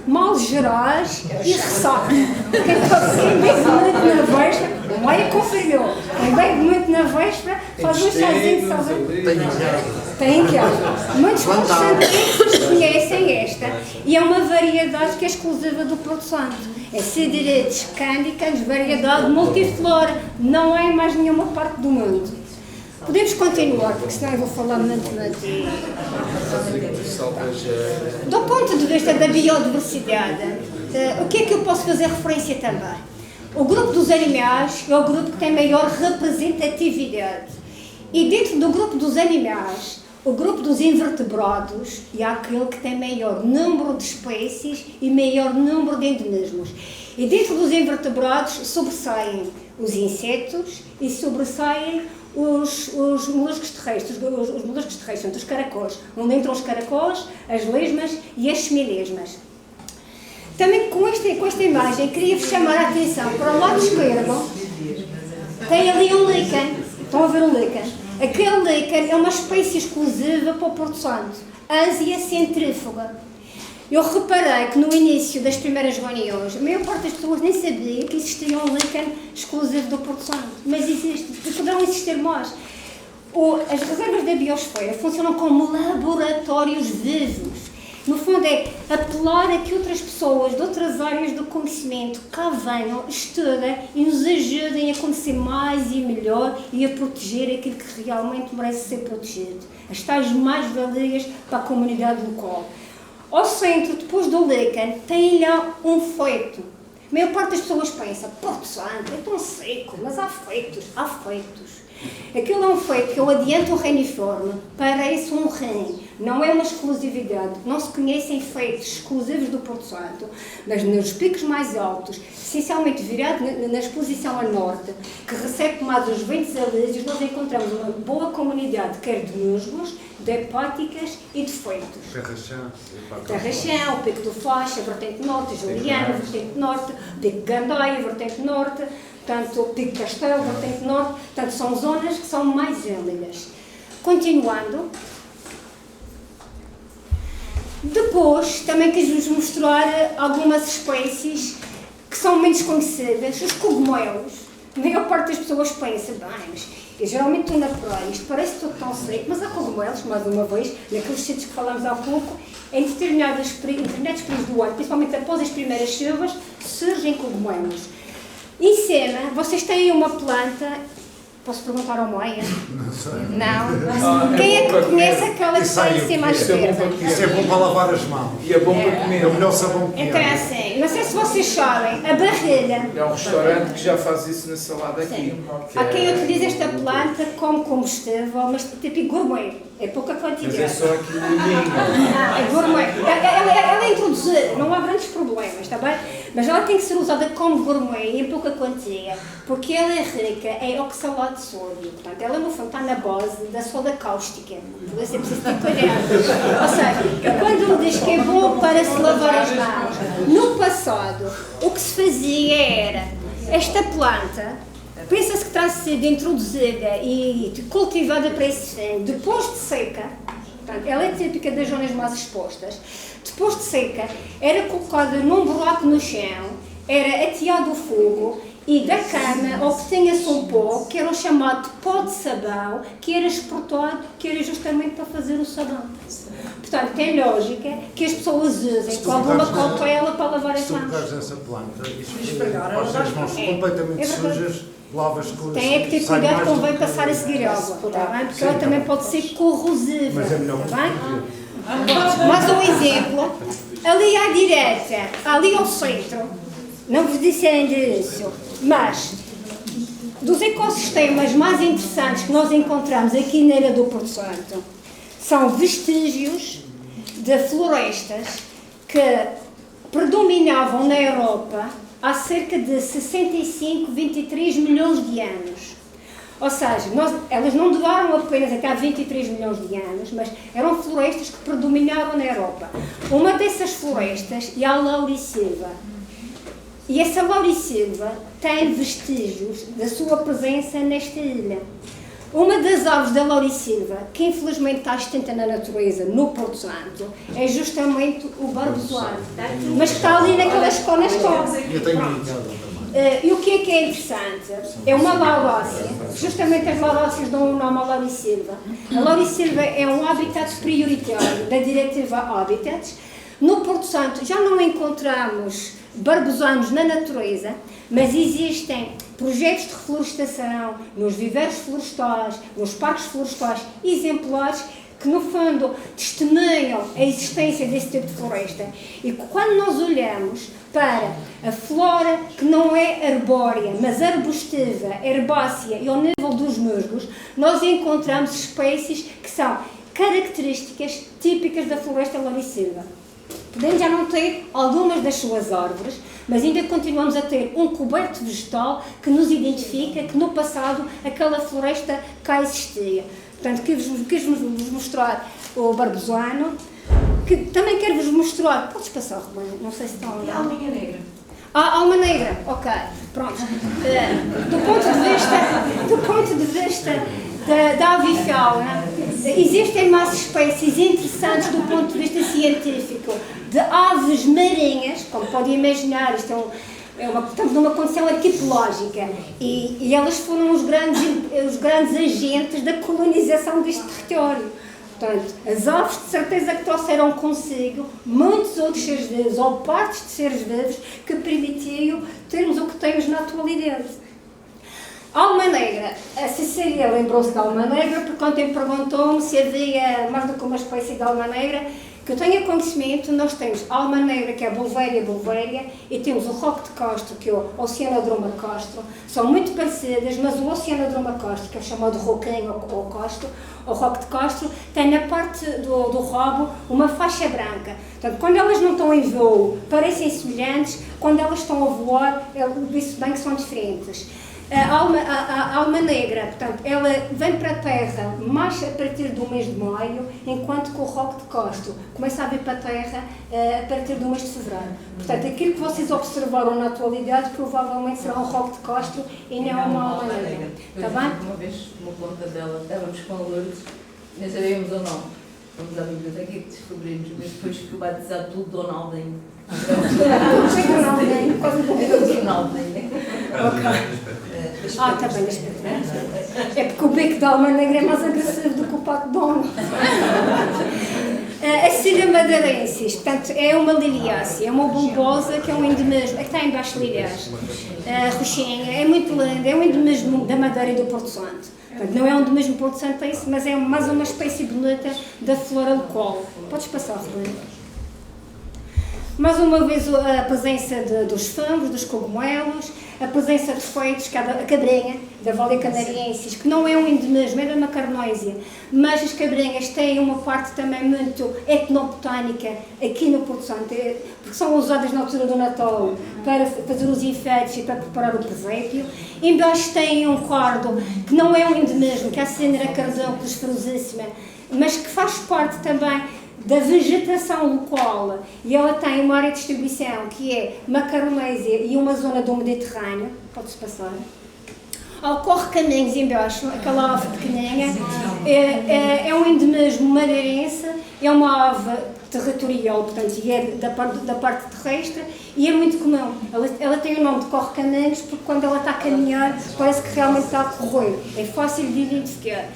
males gerais e ressaca. Quem bebe muito na véspera, a Maia confirmou, quem bebe muito na véspera faz um chazinho de salvageira. Tem que haver. Muitos portugueses conhecem esta e é uma variedade que é exclusiva do Porto Santo. É Siderites cândicas, variedade multiflora, não há em mais nenhuma parte do mundo. Podemos continuar, porque senão eu vou falar muito. Do ponto de vista da biodiversidade, o que é que eu posso fazer referência também? O grupo dos animais é o grupo que tem maior representatividade. E dentro do grupo dos animais, o grupo dos invertebrados é aquele que tem maior número de espécies e maior número de endemismos. E dentro dos invertebrados sobressaem os insetos e sobressaem os moluscos terrestres, os moluscos terrestres, os caracóis, onde entram os caracóis, as lesmas e as semilesmas. Também com esta imagem queria-vos chamar a atenção para o lado esquerdo, tem ali um líquen, estão a ver o líquen? Aquele líquen é uma espécie exclusiva para o Porto Santo, Ansia centrífuga. Eu reparei que no início das primeiras reuniões, a maior parte das pessoas nem sabia que existia um líquen exclusivo do Porto Santo, mas existe, e poderão existir mais. As reservas da biosfera funcionam como laboratórios vivos. No fundo é apelar a que outras pessoas de outras áreas do conhecimento cá venham, estudem e nos ajudem a conhecer mais e melhor e a proteger aquilo que realmente merece ser protegido. As tais mais-valias para a comunidade local. Ao centro, depois do líquen, tem lá um feito. A maior parte das pessoas pensa, Porto Santo, é tão seco, mas há feitos, há feitos. Aquilo é um feito que eu adianto o reniforme, parece um rim, não é uma exclusividade, não se conhecem feitos exclusivos do Porto Santo, mas nos picos mais altos, essencialmente virado na exposição a norte, que recebe mais os ventos alísios, nós encontramos uma boa comunidade, quer de musgos, de hepáticas e de feitos. Tarraxão, o Pico do Faixa, a vertente norte, Juliana, a vertente norte, o Pico de Gandaia, a vertente norte, portanto, o Pico de Castelo, a vertente norte, portanto, são zonas que são mais gélidas. Continuando, depois também quis-vos mostrar algumas espécies que são menos conhecidas, os cogumelos. A maior parte das pessoas pensa, bem, mas eu geralmente estou na praia, isto parece tudo tão seco, mas há cogumelos, mais uma vez, naqueles sítios que falámos há pouco, em determinados períodos do ano, principalmente após as primeiras chuvas, surgem cogumelos. Em cima, vocês têm uma planta, posso perguntar ao Moia? Não? Quem é que conhece aquela que está em cima à esquerda? Isso é bom para lavar as mãos. E é bom para comer. É o melhor sabão que Então é assim, não sei se vocês sabem, a barrilha. É um restaurante que já faz isso na salada aqui. Há quem utiliza esta planta como combustível, mas tipo gourmet, é pouca quantidade. Mas é só aqui o milhinho. É gourmet. Ela é introduzida, não há grandes problemas, está bem? Mas ela tem que ser usada como gourmet em pouca quantia, porque ela é rica em oxalato de sódio. Portanto, ela no fundo está na base da soda cáustica. Por isso é preciso ter cuidado. Ou seja, quando diz que é bom para se lavar as mãos, no passado o que se fazia era esta planta pensa-se que está a ser introduzida e cultivada para esse fim depois de seca. Portanto, ela é típica das zonas mais expostas. Depois de seca, era colocada num buraco no chão, era ateado o fogo e da cama obtinha-se um pó, que era o chamado pó de sabão, que era exportado, que era justamente para fazer o sabão. Portanto, tem lógica que as pessoas usem com alguma cautela para lavar as Se tu mãos. pegares essa planta e passas as mãos completamente verdade. sujas, lavas com Tem é que ter sai cuidado mais quando do vai que- passar a seguir água, está bem? Porque Sim, ela tá também bem. pode ser corrosiva, Mas é melhor está bem? que Mas um exemplo, ali à direita, ali ao centro, não vos disse ainda isso, mas dos ecossistemas mais interessantes que nós encontramos aqui na Ilha do Porto Santo são vestígios de florestas que predominavam na Europa há cerca de 65, 23 milhões de anos. Ou seja, elas não duraram apenas até há 23 milhões de anos, mas eram florestas que predominaram na Europa. Uma dessas florestas é a laurisilva. E essa laurisilva tem vestígios da sua presença nesta ilha. Uma das aves da laurisilva, que infelizmente está extinta na natureza, no Porto Santo, é justamente o barbozoano, mas que está ali naquela escola. Eu tenho brincado também. E o que é interessante? É uma laurácea, justamente as lauráceas dão o nome à laurisilva. A laurisilva é um habitat prioritário da Diretiva Habitats. No Porto Santo já não encontramos barbosanos na natureza, mas existem projetos de reflorestação nos viveiros florestais, nos parques florestais exemplares que, no fundo, testemunham a existência desse tipo de floresta. E quando nós olhamos para a flora que não é arbórea, mas arbustiva, herbácea e ao nível dos musgos, nós encontramos espécies que são características típicas da floresta laurisilva. Podemos já não ter algumas das suas árvores, mas ainda continuamos a ter um coberto vegetal que nos identifica que no passado aquela floresta cá existia. Portanto, quis-vos mostrar o barbozoano, que também quero-vos mostrar, podes passar, Romana, não sei se estão a olhar. A alminha negra. A alma negra, ok, pronto. Do ponto de vista da avifauna, existem mais espécies interessantes do ponto de vista científico de aves marinhas, como podem imaginar, estamos numa condição arquipelógica e elas foram os grandes agentes da colonização deste território. Portanto, as aves de certeza que trouxeram consigo muitos outros seres vivos, ou partes de seres vivos, que permitiam termos o que temos na atualidade. A alma negra, a Cecília lembrou-se da alma negra, porque ontem perguntou-me se havia mais do que uma espécie de alma negra. Que eu tenha conhecimento, nós temos a alma negra, que é a Bouveria, e temos o roque de Castro, que é o Oceanodroma Castro. São muito parecidas, mas o Oceanodroma Castro, que é chamado roquinho ou Castro, o roque de Castro, tem na parte do rabo uma faixa branca. Portanto, quando elas não estão em voo, parecem semelhantes, quando elas estão a voar, isso bem que são diferentes. A alma negra, portanto, ela vem para a Terra mais a partir do mês de maio, enquanto que o roque de Castro começa a vir para a Terra a partir do mês de fevereiro. Portanto, aquilo que vocês observaram na atualidade provavelmente será um roque de Castro e não uma alma negra. Está bem? Uma vez, uma ponta dela, estávamos com a Lourdes, nem sabíamos o nome. Fomos à biblioteca e descobrimos, mas depois ficou batizado pelo Donaldinho. Ronaldinho, quase O Donaldinho. está bem, é porque o beco da alma negra é mais agressivo do que o pato de Donald. A Cília madeirensis, portanto, é uma liliácea, é uma bulbosa que é um endemismo, é que está em baixo lilhás. A roxinha é muito linda, é um endemismo da Madeira e do Porto Santo. Portanto, não é um endemismo Porto Santense, mas é mais uma espécie bonita da flora local. Podes passar, Rodrigo. Mais uma vez a presença dos fungos, dos cogumelos, a presença de feitos, a cabrinha, da Valia canariensis, que não é um endemismo, é da Macaronésia, mas as cabrinhas têm uma parte também muito etnobotânica aqui no Porto Santo, porque são usadas na altura do Natal para fazer os enfeites e para preparar o presépio. Embaixo tem um cardo, que não é um endemismo, que é a Cinerea cardúnculos ferozíssima, mas que faz parte também da vegetação local, e ela tem uma área de distribuição que é Macaronésia e uma zona do Mediterrâneo, pode-se passar, ao Corre-Caminhos embaixo, aquela ave pequeninha, é um endemismo madeirense, é uma ave territorial, portanto, e é da parte terrestre, e é muito comum. Ela tem o nome de Corre-Caminhos porque quando ela está a caminhar parece que realmente está a correr, é fácil de identificar.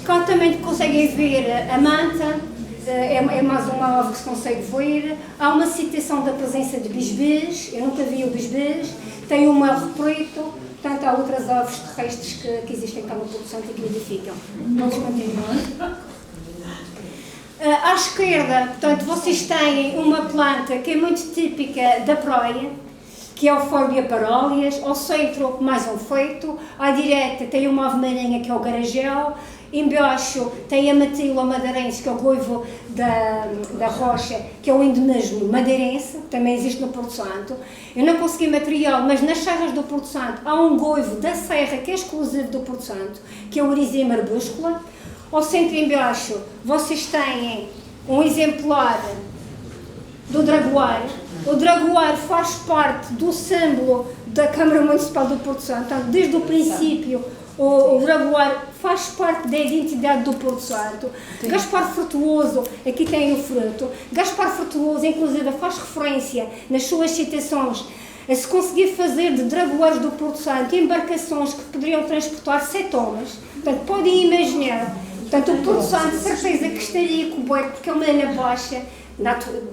Cá também conseguem ver a manta, é mais uma ave que se consegue ver. Há uma citação da presença de bisbês, eu nunca vi o bisbês, tem o melro preto, portanto há outras aves terrestres que existem cá no Porto Santo e que nidificam. Vamos continuar. À esquerda, portanto, vocês têm uma planta que é muito típica da praia, que é o Euphorbia parolias. Ao centro, mais um feito. À direita tem uma ave marinha, que é o garagel. Embaixo tem a matila madeirense, que é o goivo da rocha, que é o endemismo madeirense, também existe no Porto Santo. Eu não consegui material, mas nas serras do Porto Santo há um goivo da serra que é exclusivo do Porto Santo, que é o Erisema arbúscula. Ao centro e embaixo vocês têm um exemplar do dragoar. O dragoar faz parte do símbolo da Câmara Municipal do Porto Santo, portanto, desde o princípio o dragoar faz parte da identidade do Porto Santo. Gaspar Frutuoso, aqui tem o fruto. Gaspar Frutuoso, inclusive, faz referência nas suas citações a se conseguir fazer de dragoares do Porto Santo embarcações que poderiam transportar 7 homens. Portanto, podem imaginar. Portanto, o Porto Santo, de certeza que estaria coberto, porque é uma ilha baixa,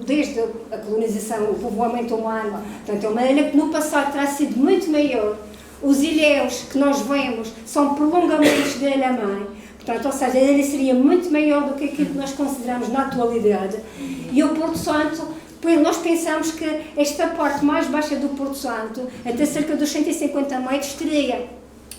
desde a colonização, o povoamento humano. Portanto, é uma ilha que no passado terá sido muito maior. Os ilhéus que nós vemos são prolongamentos da ilha-mãe. Portanto, ou seja, a ilha seria muito maior do que aquilo que nós consideramos na atualidade. E o Porto Santo, nós pensamos que esta parte mais baixa do Porto Santo, até cerca dos 150 metros, teria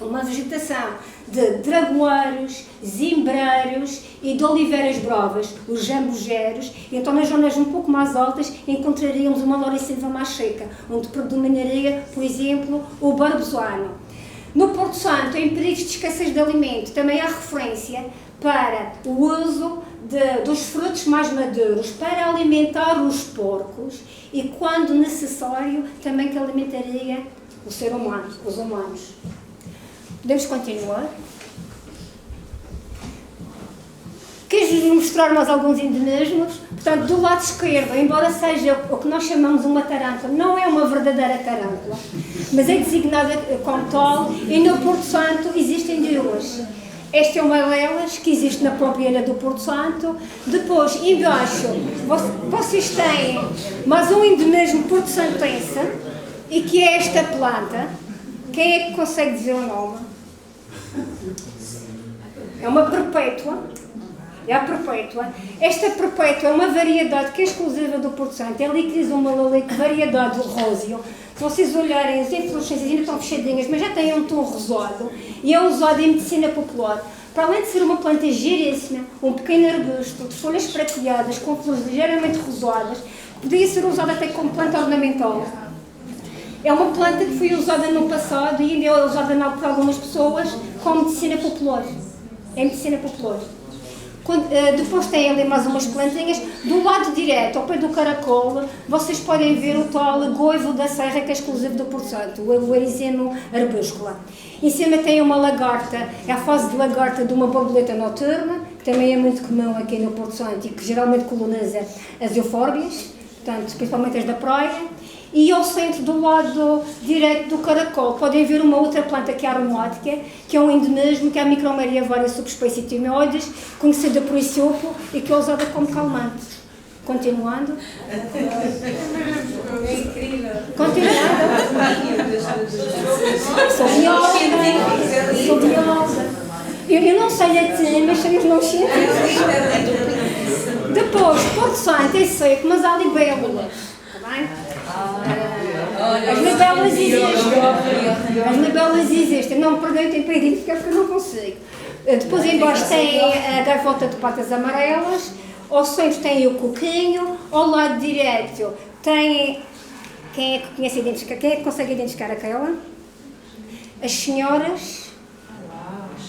uma vegetação de dragoeiros, zimbreiros e de oliveiras brovas, os jambugeros, e então nas zonas um pouco mais altas encontraríamos uma laurisilva mais seca, onde predominaria, por exemplo, o barbusano. No Porto Santo, em períodos de escassez de alimento, também há referência para o uso dos frutos mais maduros para alimentar os porcos e, quando necessário, também que alimentaria o ser humano, os humanos. Podemos continuar? Queres mostrar mais alguns endemismos? Portanto, do lado esquerdo, embora seja o que nós chamamos uma tarântula, não é uma verdadeira tarântula, mas é designada como tal, e no Porto Santo existem duas. Esta é uma delas, que existe na própria ilha do Porto Santo. Depois, embaixo, vocês têm mais um endemismo porto-santense, e que é esta planta. Quem é que consegue dizer o nome? É uma perpétua. É a perpétua. Esta perpétua é uma variedade que é exclusiva do Porto Santo. É Licrizuma lalique, variedade do róseo. Se vocês olharem, as inflorescências ainda estão fechadinhas, mas já têm um tom rosado. E é usado em medicina popular. Para além de ser uma planta giríssima, um pequeno arbusto de folhas prateadas, com flores ligeiramente rosadas, podia ser usada até como planta ornamental. É uma planta que foi usada no passado e ainda é usada por algumas pessoas como medicina popular. É medicina popular. Depois tem ali mais umas plantinhas. Do lado direito, ao pé do caracol, vocês podem ver o tal goivo da serra, que é exclusivo do Porto Santo, o Erisema arbúscula. Em cima tem uma lagarta, é a fase de lagarta de uma borboleta noturna, que também é muito comum aqui no Porto Santo e que geralmente coloniza as eufórbias, portanto, principalmente as da praia. E ao centro, do lado direito do caracol, podem ver uma outra planta que é aromática, que é um endemismo, que é a Micromeria varia subespécie timioides, conhecida por Isiopo e que é usada como calmante. Continuando. É incrível. Continuando. Sou bióloga. Eu não sei latim, mas sei os nomes científicos. Depois, Porto Santo é seco, mas há libélulas. Está bem? As libelas existem. As libelas existem. Não me perguntem para identificar porque eu não consigo. Depois embaixo tem a gaivota de patas amarelas. Ao centro tem o coquinho. Ao lado direito tem... Quem é que conhece identificar? Quem é que consegue identificar aquela? As senhoras.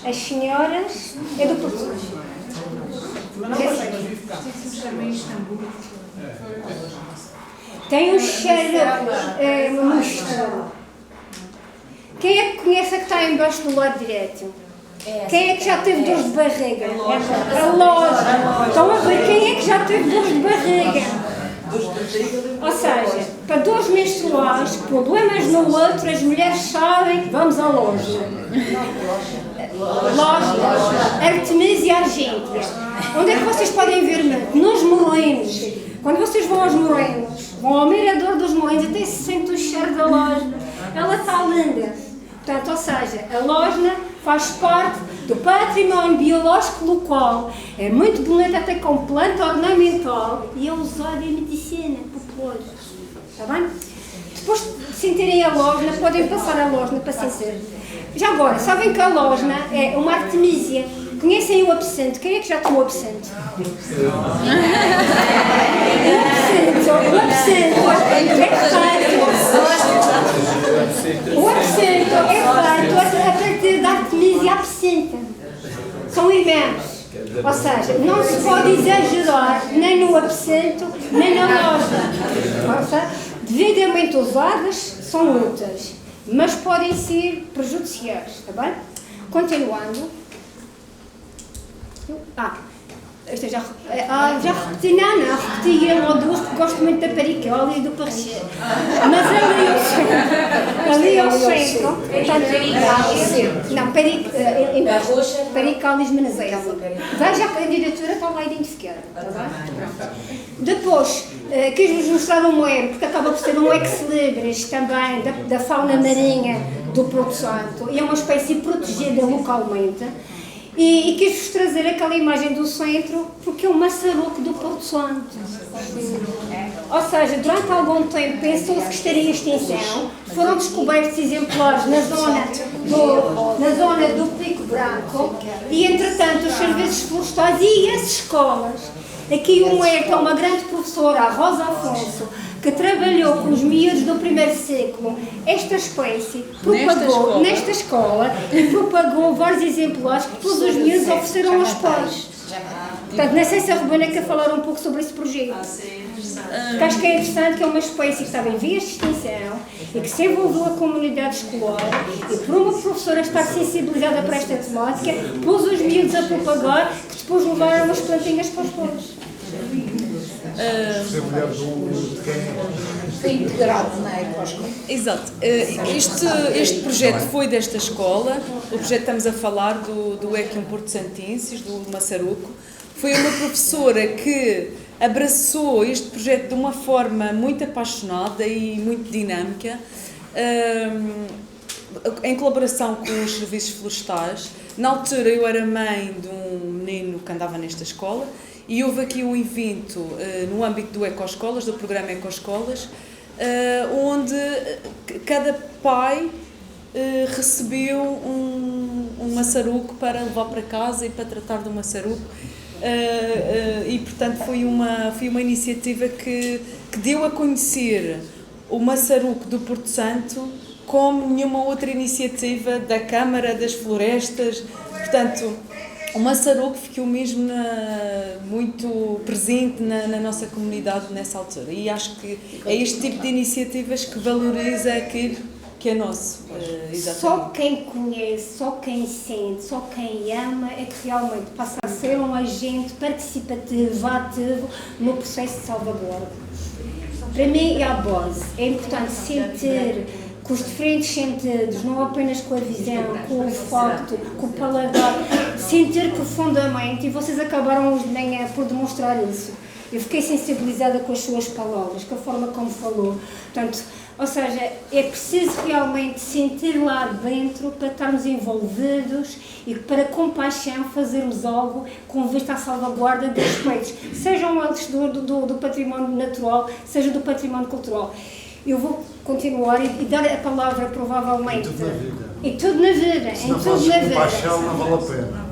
As senhoras. É do Porto Santo. Tem um cheiro mustro. Quem é que conhece a que está embaixo do lado direito? Quem é que já teve dores de barriga? A loja. Estão a ver quem é que já teve dores de barriga? Ou seja, para dores menstruais, problemas no outro, as mulheres sabem, vamos à loja. Loja, Artemisia argentea. Onde é que vocês podem ver muito? Nos morenos. Quando vocês vão aos morenos, vão ao mirador dos morenos, até se sente o cheiro da loja. Ela está linda. Portanto, ou seja, a loja faz parte do património biológico local. É muito bonita até com planta ornamental e é usada em medicina popular. Está bem? Depois de sentirem a lojna, podem passar a lojna para sentir. Já agora, sabem que a lojna é uma artemisia. Conhecem o absento? Quem é que já tomou absento? O absento é feito a partir da artemisia absenta. São irmãos. Ou seja, não se pode exagerar nem no absento, nem na loja. Devidamente usadas, são úteis, mas podem ser prejudiciais, está bem? Continuando. Já repeti, não, repeti uma ou duas porque gosto muito da Paricola e do Parcher. Mas ali ao centro, Paricola e Menezes. Veja a candidatura, está lá identificada. Depois, quis-vos mostrar um moero, porque acaba por ser um ex-libris também da fauna marinha do Porto Santo, e é uma espécie protegida localmente. E quis-vos trazer aquela imagem do centro porque é um maçaroco do Porto Santo. Ou seja, durante algum tempo pensou-se que estaria em extinção, foram descobertos exemplares na zona do Pico Branco e, entretanto, os serviços florestais e as escolas. Aqui é uma grande professora, a Rosa Afonso, que trabalhou com os miúdos do primeiro ciclo, esta espécie, propagou nesta escola e propagou vários exemplares que todos os miúdos ofereceram aos pais. Portanto, não sei se a Rubana quer falar um pouco sobre esse projeto. Porque acho que é interessante que é uma espécie que estava em vias de extinção e que se envolveu a comunidade escolar e por uma professora estar sensibilizada para esta temática, pôs os miúdos a propagar, que depois levaram as plantinhas para os pais. Foi integrado na Ecoscola. Exato. Este projeto foi desta escola. O projeto estamos a falar do Equium Porto Santenses, do Maçaroco. Foi uma professora que abraçou este projeto de uma forma muito apaixonada e muito dinâmica, em colaboração com os serviços florestais. Na altura eu era mãe de um menino que andava nesta escola e houve aqui um evento no âmbito do Ecoscolas, do programa Ecoscolas, onde cada pai recebeu um maçaroco para levar para casa e para tratar do maçaroco. E portanto foi uma iniciativa que deu a conhecer o maçaroco do Porto Santo como nenhuma outra iniciativa da Câmara das Florestas. Portanto, o maçaroco ficou mesmo muito presente na nossa comunidade nessa altura, e acho que é este tipo de iniciativas que valoriza aquilo que é nosso. Só quem conhece, só quem sente, só quem ama é que realmente passa a ser um agente participativo, ativo no processo de salvaguarda. Para mim é a base. É importante sentir com os diferentes sentidos, não apenas com a visão, com o olfato, com o paladar, sentir profundamente, e vocês acabaram hoje de manhã por demonstrar isso. Eu fiquei sensibilizada com as suas palavras, com a forma como falou. Portanto, ou seja, é preciso realmente sentir lá dentro para estarmos envolvidos e para, com paixão, fazermos algo com vista à salvaguarda de aspectos, sejam eles do património natural, seja do património cultural. Eu vou continuar e dar a palavra, provavelmente. E tudo na vida. Se não fazes com paixão, não vale a pena.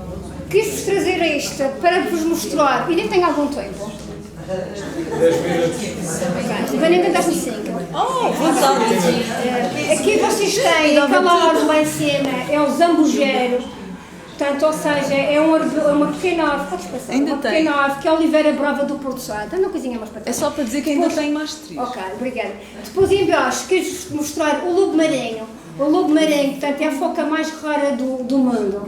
Quis-vos trazer esta para vos mostrar. E nem tenho algum tempo. 10 minutos. Vai nem tentar com 5. Aqui vocês têm aquela árvore lá em cima, é o zambujeiro. Portanto, ou seja, é uma pequena árvore, podes passar, ainda uma pequena árvore que é a Oliveira Brava do Porto Santo. É uma coisinha mais para trás. É só para dizer que ainda tem mais três. Ok, obrigada. Depois em baixo, quis mostrar o lobo marinho. O lobo marinho, portanto, é a foca mais rara do mundo.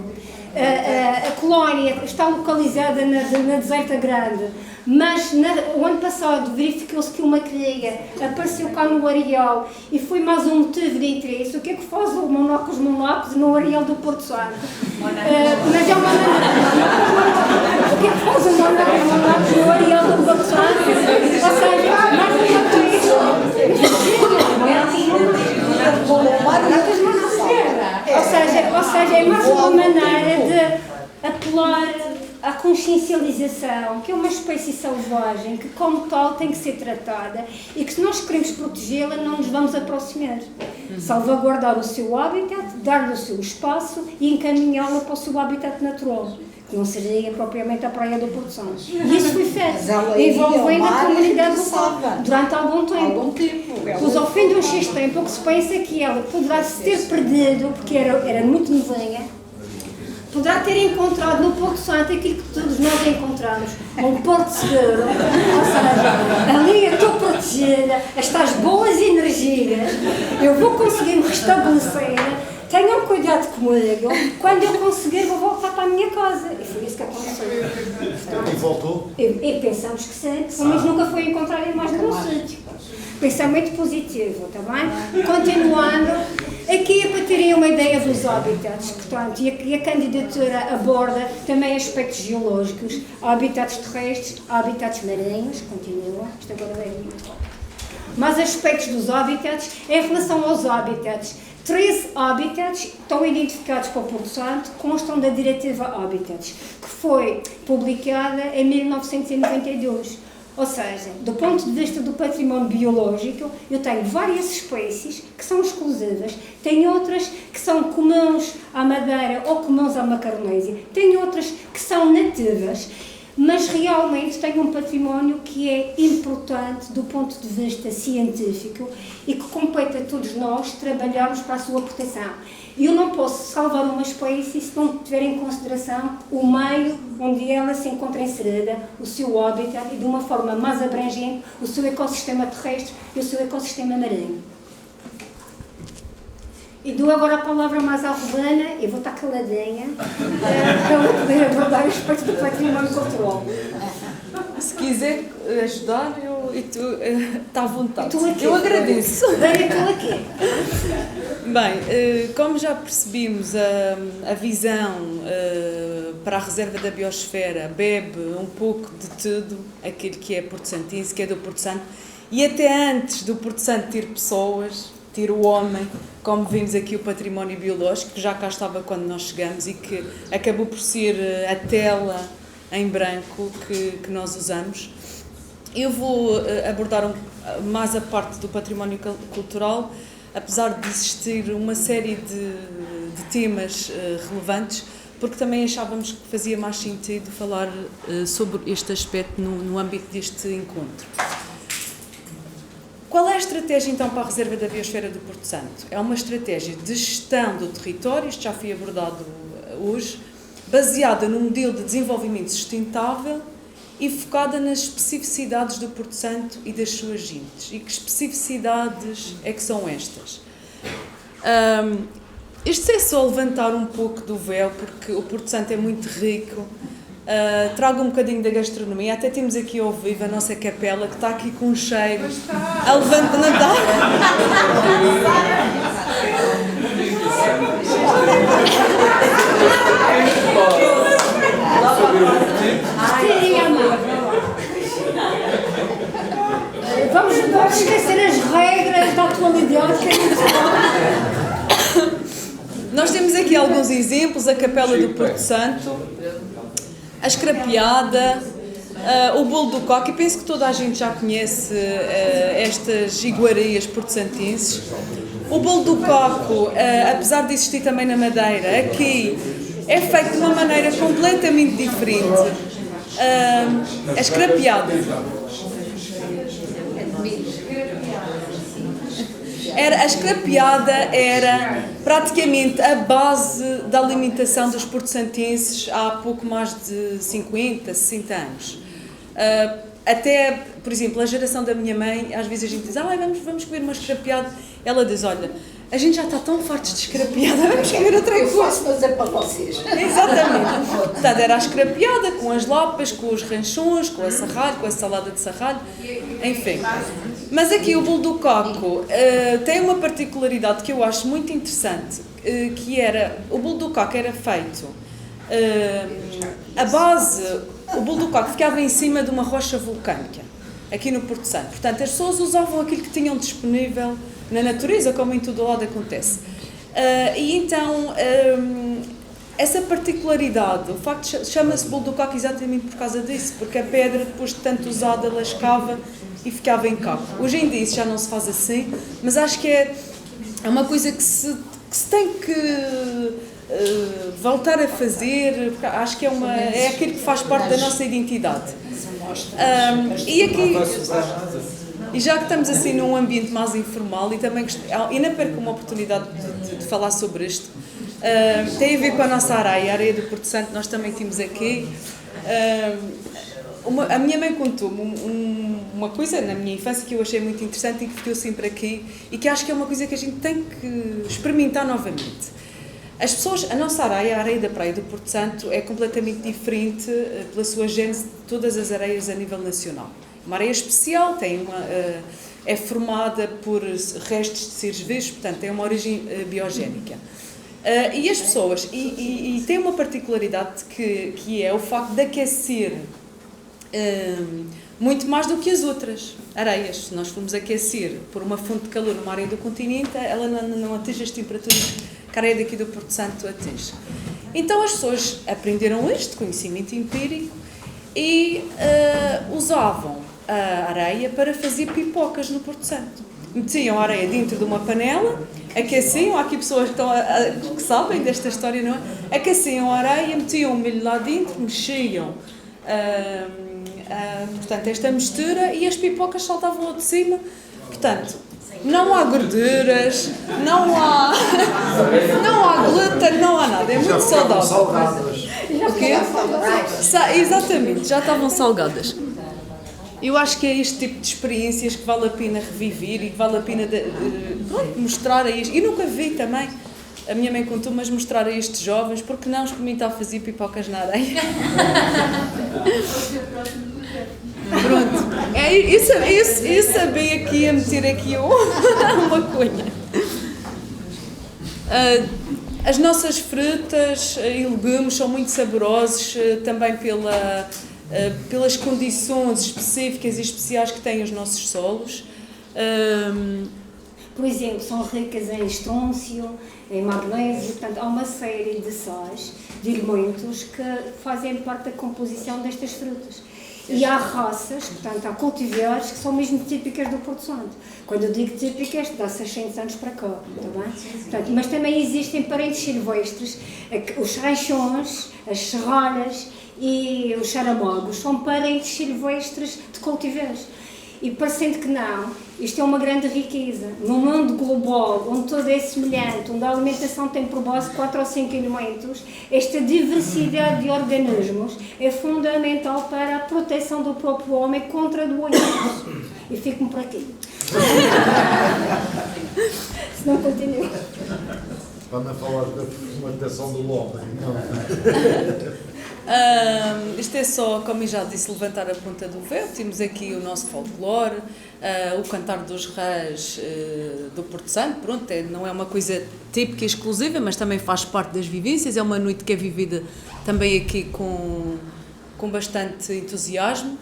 A colónia está localizada na Deserta Grande, mas o ano passado verificou-se que uma cria apareceu cá no areal e foi mais um motivo de interesse. O que é que faz o monocos no areal do Porto Santo? Mas é uma o que é que faz o monocos no areal do Porto Santo? Ou seja, mais uma vez, ou seja, é mais uma maneira de apelar à consciencialização, que é uma espécie selvagem, que como tal tem que ser tratada e que se nós queremos protegê-la não nos vamos aproximar. Salvaguardar o seu habitat, dar-lhe o seu espaço e encaminhá-la para o seu habitat natural, que não seria propriamente a praia do Porto Santo. E isso foi feito, envolvendo a comunidade local durante algum tempo. Pois ao fim de um X tempo, o que se pensa é que ela poderá se ter perdido, porque era muito novinha, poderá ter encontrado no Porto Santo aquilo que todos nós encontramos, um porto seguro, ou seja, ali eu estou protegida, estas boas energias, eu vou conseguir me restabelecer, tenham cuidado comigo, quando eu conseguir vou voltar para a minha casa. E foi isso que aconteceu. E voltou? E pensamos que sim, mas nunca foi encontrado em mais nenhum sítio. Pensamento positivo, está bem? Continuando, aqui é para terem uma ideia dos habitats, portanto, e a candidatura aborda também aspectos geológicos, habitats terrestres, habitats marinhos, continua, isto agora é muito rápido. Mas aspectos dos habitats, em relação aos habitats, 13 habitats estão identificados para o Porto Santo, constam da Diretiva Habitats, que foi publicada em 1992. Ou seja, do ponto de vista do património biológico, eu tenho várias espécies que são exclusivas, tenho outras que são comuns à Madeira ou comuns à Macaronésia, tenho outras que são nativas, mas realmente tenho um património que é importante do ponto de vista científico e que compete a todos nós trabalharmos para a sua proteção. E eu não posso salvar uma espécie se não tiver em consideração o meio onde ela se encontra inserida, o seu habitat e, de uma forma mais abrangente, o seu ecossistema terrestre e o seu ecossistema marinho. E dou agora a palavra mais à Rubana, eu vou estar caladinha, para ela poder abordar o aspecto do património cultural. Se quiser ajudar, está à vontade. Aqui, eu agradeço. Estou aqui. Bem, como já percebimos, a visão para a reserva da biosfera bebe um pouco de tudo, aquilo que é Porto Santense, que é do Porto Santo, e até antes do Porto Santo ter pessoas, ter o homem, como vimos aqui o património biológico, que já cá estava quando nós chegamos e que acabou por ser a tela em branco que nós usamos. Eu vou abordar mais a parte do património cultural, apesar de existir uma série de temas relevantes, porque também achávamos que fazia mais sentido falar sobre este aspecto no âmbito deste encontro. Qual é a estratégia então para a reserva da biosfera do Porto Santo? É uma estratégia de gestão do território, isto já foi abordado hoje, baseada num modelo de desenvolvimento sustentável e focada nas especificidades do Porto Santo e das suas gentes. E que especificidades é que são estas? Isto é só levantar um pouco do véu, porque o Porto Santo é muito rico. Trago um bocadinho da gastronomia. Até temos aqui ao vivo a nossa capela, que está aqui com um cheiro a levantar. Não está? Vamos esquecer as regras da atualidade. Nós temos aqui alguns exemplos: a Capela do Porto Santo, a Escrapeada, o bolo do coco, e penso que toda a gente já conhece estas iguarias porto-santenses. O bolo do coco, apesar de existir também na Madeira, aqui é feito de uma maneira completamente diferente. A Escrapeada. A escrapeada era praticamente a base da alimentação dos porto-santenses há pouco mais de 50, 60 anos. Até, por exemplo, a geração da minha mãe, às vezes a gente diz, vamos comer uma escrapeada. Ela diz, olha, a gente já está tão fartos de escrapeada, vamos comer outra Eu coisa. faço, mas é para vocês. Exatamente. Portanto, era a escrapeada, com as lapas, com os ranchões, com a sarralho, com a salada de sarralho, enfim. Mas aqui o bolo do caco tem uma particularidade que eu acho muito interessante, que era, o bolo do caco era feito, a base, o bolo do caco ficava em cima de uma rocha vulcânica, aqui no Porto Santo. Portanto, as pessoas usavam aquilo que tinham disponível na natureza, como em todo lado acontece. E então, essa particularidade, o facto de chama-se bolo do caco exatamente por causa disso, porque a pedra, depois de tanto usada, lascava e ficava em caco. Hoje em dia isso já não se faz assim, mas acho que é uma coisa que se tem que voltar a fazer, porque acho que é aquilo que faz parte da nossa identidade. E já que estamos assim num ambiente mais informal e também ainda perco uma oportunidade de falar sobre isto, tem a ver com a nossa areia, a areia do Porto Santo, nós também temos aqui. A minha mãe contou-me uma coisa na minha infância que eu achei muito interessante e que ficou sempre aqui e que acho que é uma coisa que a gente tem que experimentar novamente. As pessoas, a nossa areia, a areia da praia do Porto Santo, é completamente diferente pela sua gênese de todas as areias a nível nacional. Uma areia especial, é formada por restos de seres vivos, portanto tem uma origem biogénica. E as pessoas, e tem uma particularidade que é o facto de aquecer muito mais do que as outras areias. Se nós formos aquecer por uma fonte de calor numa areia do continente, ela não atinge as temperaturas que a areia daqui do Porto Santo atinge. Então as pessoas aprenderam este conhecimento empírico e usavam a areia para fazer pipocas no Porto Santo. Metiam a areia dentro de uma panela, aqueciam, há aqui pessoas que sabem desta história, não é? Aqueciam a areia, metiam o milho lá dentro, mexiam portanto, esta mistura e as pipocas saltavam ao de cima. Portanto, não há gorduras, não há glúten, não há nada, é muito saudável. Salgadas. O quê? Exatamente, já estavam salgadas. Eu acho que é este tipo de experiências que vale a pena reviver e que vale a pena mostrar a isto. E nunca vi também, a minha mãe contou, mas mostrar a estes jovens, porque não experimentar fazer pipocas na areia. Pronto, eu sabia que ia meter aqui uma cunha. As nossas frutas e legumes são muito saborosos também pelas condições específicas e especiais que têm os nossos solos. Por exemplo, são ricas em estrôncio, em magnésio, portanto há uma série de sais, de elementos que fazem parte da composição destas frutas. E há raças, portanto há cultivares que são mesmo típicas do Porto Santo. Quando eu digo típicas, dá 600 anos para cá, está bem? Portanto, mas também existem parentes silvestres, os ranchões, as serralhas e os charamogos, são parentes silvestres de cultivares. E parecendo que não, isto é uma grande riqueza. No mundo global, onde tudo é semelhante, onde a alimentação tem por base 4 ou 5 elementos, esta diversidade de organismos é fundamental para a proteção do próprio homem contra doenças. E fico-me por aqui. Se não continuo. Vamos a falar da fermentação do homem. Isto é só, como eu já disse, levantar a ponta do véu. Temos aqui o nosso folclore, o cantar dos reis do Porto Santo. Pronto, não é uma coisa típica e exclusiva, mas também faz parte das vivências. É uma noite que é vivida também aqui com bastante entusiasmo.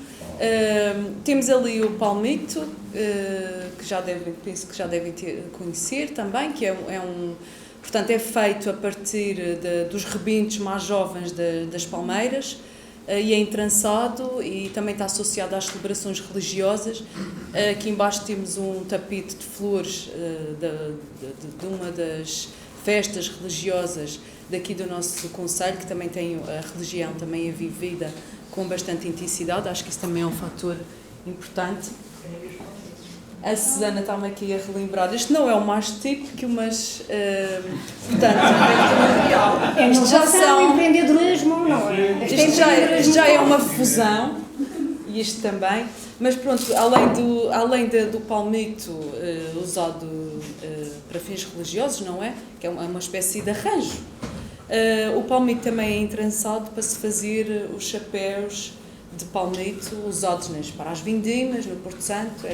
Temos ali o palmito, que penso que já devem conhecer também, que portanto, é feito a partir dos rebentos mais jovens das palmeiras e é entrançado e também está associado às celebrações religiosas. Aqui embaixo temos um tapete de flores de uma das festas religiosas daqui do nosso concelho, que também tem a religião também é vivida com bastante intensidade. Acho que isso também é um fator importante. A Susana está-me aqui a relembrar. Isto não é o mais típico, mas, portanto, Isto já são empreendedorismo, não é? Isto já é uma fusão, e isto também, mas pronto, além do palmito usado para fins religiosos, não é? Que é uma espécie de arranjo. O palmito também é entrançado para se fazer os chapéus de palmito usados para as vindimas, no Porto Santo.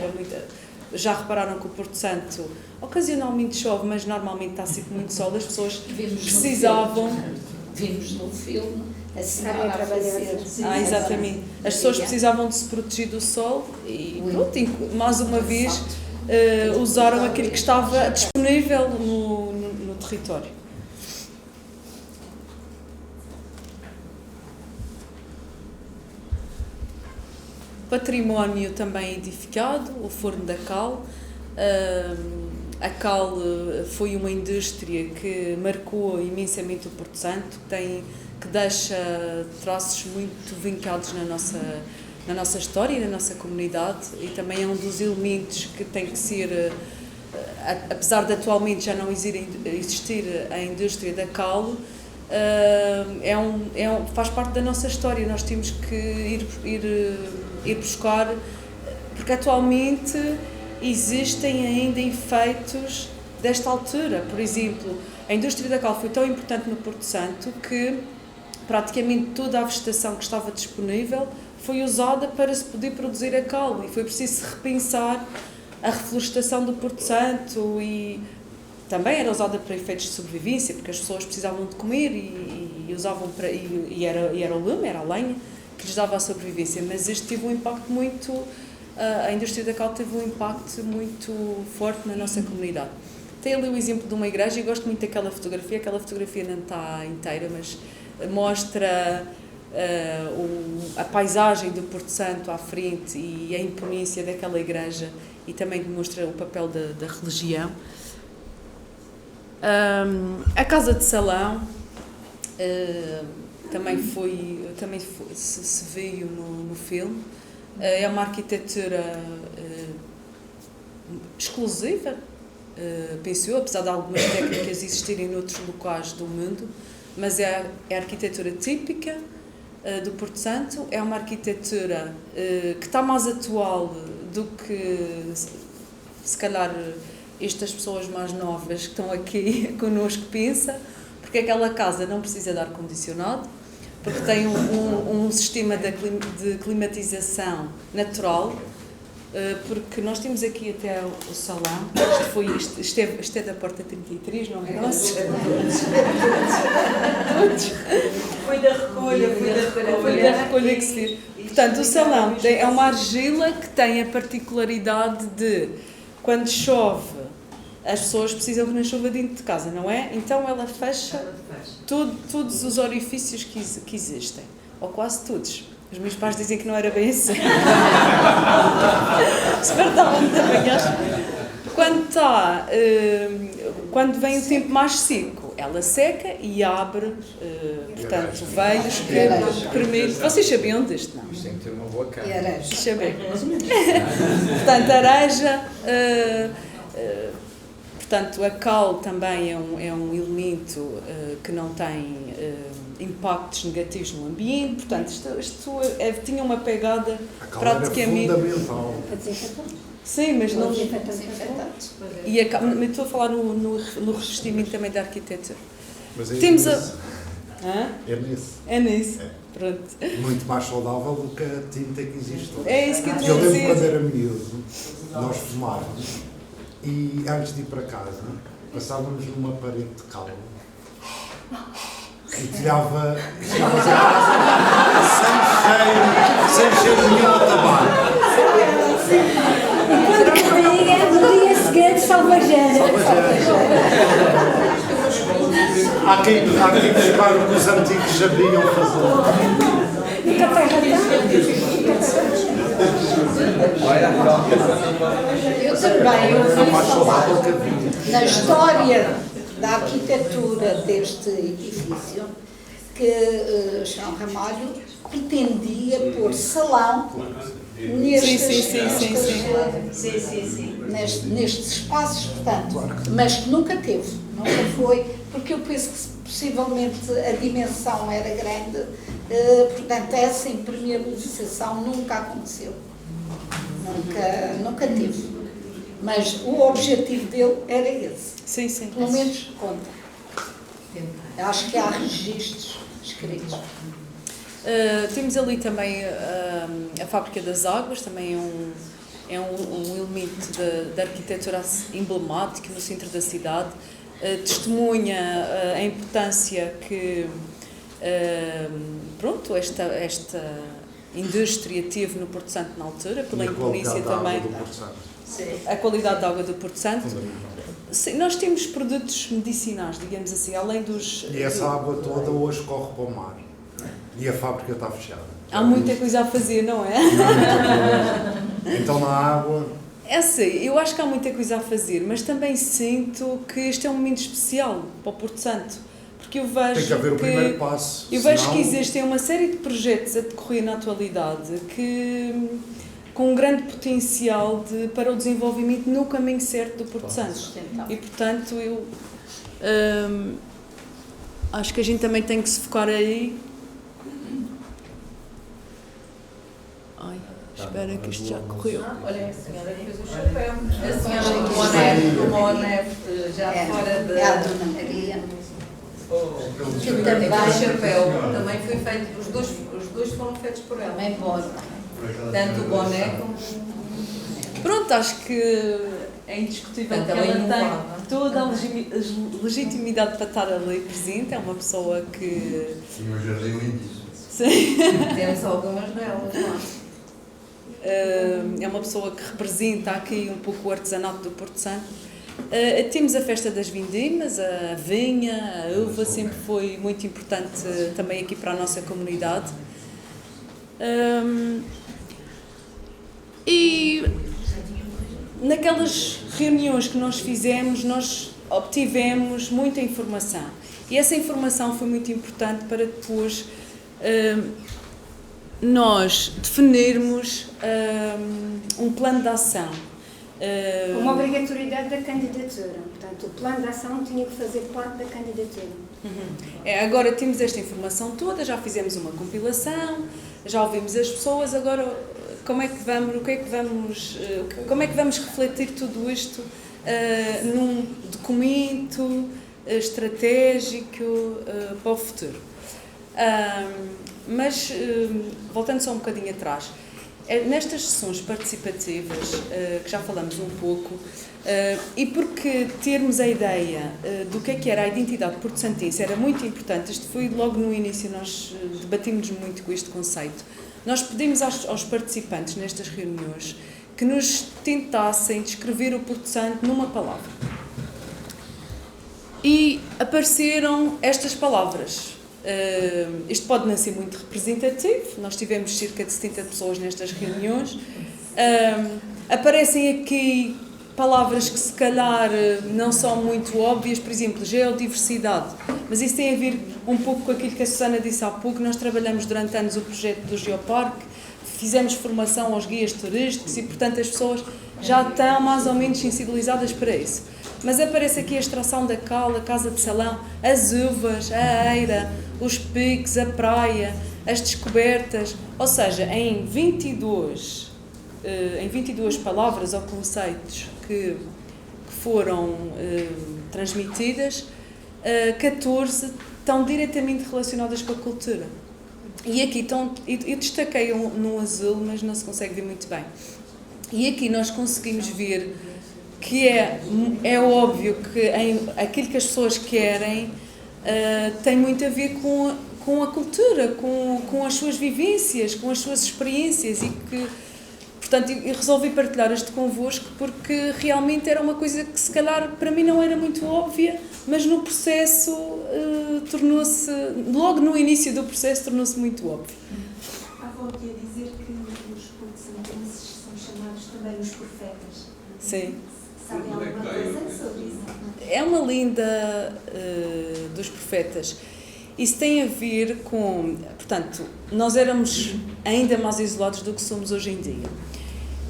Já repararam que o Porto Santo ocasionalmente chove, mas normalmente está sempre muito sol. As pessoas precisavam... Vimos no filme a senhora a fazer. Exatamente. As pessoas precisavam de se proteger do sol e pronto, mais uma vez usaram aquilo que estava disponível no território. Património também edificado, o Forno da Cal. A cal foi uma indústria que marcou imensamente o Porto Santo, que deixa traços muito vincados na nossa história e na nossa comunidade, e também é um dos elementos que tem que ser, apesar de atualmente já não existir a indústria da cal, faz parte da nossa história. Nós temos que ir buscar, porque atualmente existem ainda efeitos desta altura. Por exemplo, a indústria da cal foi tão importante no Porto Santo que praticamente toda a vegetação que estava disponível foi usada para se poder produzir a cal, e foi preciso repensar a reflorestação do Porto Santo, e também era usada para efeitos de sobrevivência, porque as pessoas precisavam de comer e usavam era o lume, era a lenha que lhes dava a sobrevivência. Mas este teve um impacto a indústria da cal teve um impacto muito forte na nossa comunidade. Tem ali o exemplo de uma igreja, e gosto muito daquela fotografia. Aquela fotografia não está inteira, mas mostra a paisagem do Porto Santo à frente e a imponência daquela igreja, e também demonstra o papel da religião. A Casa de Salão também se veio no filme. É uma arquitetura exclusiva, penso eu, apesar de algumas técnicas existirem noutros locais do mundo, mas é a arquitetura típica do Porto Santo. É uma arquitetura que está mais atual do que, se calhar, estas pessoas mais novas que estão aqui connosco pensam, porque aquela casa não precisa de ar-condicionado, porque tem um sistema de climatização natural, porque nós temos aqui até o salão. Isto é da porta 33, não é nosso? Foi da recolha que se fez. Portanto, o salão é uma argila que tem a particularidade de, quando chove, as pessoas precisam que não chova dentro de casa, não é? Então ela fecha todos os orifícios que existem, ou quase todos. Os meus pais dizem que não era bem assim. Se perdavam também, acho. Quando vem o tempo mais seco, ela seca e abre, portanto, veios que permite... Vocês sabiam disto, não? Isto tem que ter uma boa cara. Deixa eu ver. Portanto, areja... Portanto, a cal também é um elemento que não tem impactos negativos no ambiente. Portanto, isto tinha uma pegada praticamente... Era fundamental. Sim, mas não... E estou a falar no revestimento também da arquitetura. Mas é temos nesse. É nesse. É nisso. Pronto. Muito mais saudável do que a tinta que existe hoje. É isso que eu Eu estou a lembro dizer. quando era miúdo, nós fumávamos, e antes de ir para casa, passávamos numa parede de cal e tirava a casa sem cheiro nenhum a tabaco. Quando caía, no dia seguinte, salvageira. Há quem buscar o que os antigos sabiam fazer. E café Eu também Era ouvi mais falar saudável que havia. na história da arquitetura deste edifício, que João Ramalho pretendia pôr salão nestes espaços, portanto, mas que nunca teve, nunca foi, porque eu penso que possivelmente a dimensão era grande, portanto essa impermeabilização nunca aconteceu, nunca teve. Mas o objetivo dele era esse. Sim, sim. Pelo menos conta. Acho que há registros escritos. Temos ali também a Fábrica das Águas, também é um elemento da arquitetura emblemático no centro da cidade. Testemunha a importância que pronto, esta indústria teve no Porto Santo na altura, pela Indonésia também. A qualidade da água do Porto Santo. Sim, nós temos produtos medicinais, digamos assim, além dos... E essa água toda hoje corre para o mar. E a fábrica está fechada. Há muita coisa a fazer, não é? Então na água... É assim, eu acho que há muita coisa a fazer, mas também sinto que este é um momento especial para o Porto Santo. Porque eu vejo tem que haver o primeiro passo. Eu vejo que existem uma série de projetos a decorrer na atualidade com um grande potencial para o desenvolvimento no caminho certo do Porto Santo. E, portanto, eu acho que a gente também tem que se focar aí. Ai, espera que isto já correu. Olha, a senhora que fez o chapéu. A senhora do boné já fora da... É a Dona Maria. Que também o chapéu também foi feito, os dois foram feitos por ela. Bem bom. Tanto o boné como... Pronto, acho que é indiscutível que ela tem toda a legitimidade para estar ali presente. É uma pessoa que... Sim, um jardim lindíssimo. Sim. Temos algumas delas lá. É uma pessoa que representa aqui um pouco o artesanato do Porto Santo. Temos a festa das vindimas, a vinha, a uva sempre foi muito importante também aqui para a nossa comunidade. E naquelas reuniões que nós fizemos, nós obtivemos muita informação. E essa informação foi muito importante para depois nós definirmos um plano de ação. Uma obrigatoriedade da candidatura. Portanto, o plano de ação tinha que fazer parte da candidatura. Agora temos esta informação toda, já fizemos uma compilação, já ouvimos as pessoas, agora como é que vamos refletir tudo isto num documento estratégico para o futuro. Mas, voltando só um bocadinho atrás, nestas sessões participativas, que já falamos um pouco, e porque termos a ideia do que era a identidade porto-santense era muito importante, isto foi logo no início, nós debatimos muito com este conceito, nós pedimos aos participantes nestas reuniões que nos tentassem descrever o Porto Santo numa palavra. E apareceram estas palavras. Isto pode não ser muito representativo, nós tivemos cerca de 70 pessoas nestas reuniões. Aparecem aqui palavras que se calhar não são muito óbvias, por exemplo, geodiversidade, mas isso tem a ver um pouco com aquilo que a Susana disse há pouco. Nós trabalhamos durante anos o projeto do Geoparque, fizemos formação aos guias turísticos e, portanto, as pessoas já estão mais ou menos sensibilizadas para isso. Mas aparece aqui a extração da cal, a casa de salão, as uvas, a eira, os piques, a praia, as descobertas, ou seja, em 22 palavras ou conceitos que foram transmitidas, 14 estão diretamente relacionadas com a cultura. E aqui eu destaquei num azul, mas não se consegue ver muito bem. E aqui nós conseguimos ver que é óbvio que aquilo que as pessoas querem tem muito a ver com a cultura, com as suas vivências, com as suas experiências e que, portanto, eu resolvi partilhar isto convosco porque realmente era uma coisa que se calhar para mim não era muito óbvia, mas no processo tornou-se, logo no início do processo tornou-se muito óbvio. Há volta a dizer que os porto-santenses são chamados também os profetas. Sim. Sabem alguma coisa sobre isso? É uma linda dos profetas. Isso tem a ver com, portanto, nós éramos ainda mais isolados do que somos hoje em dia.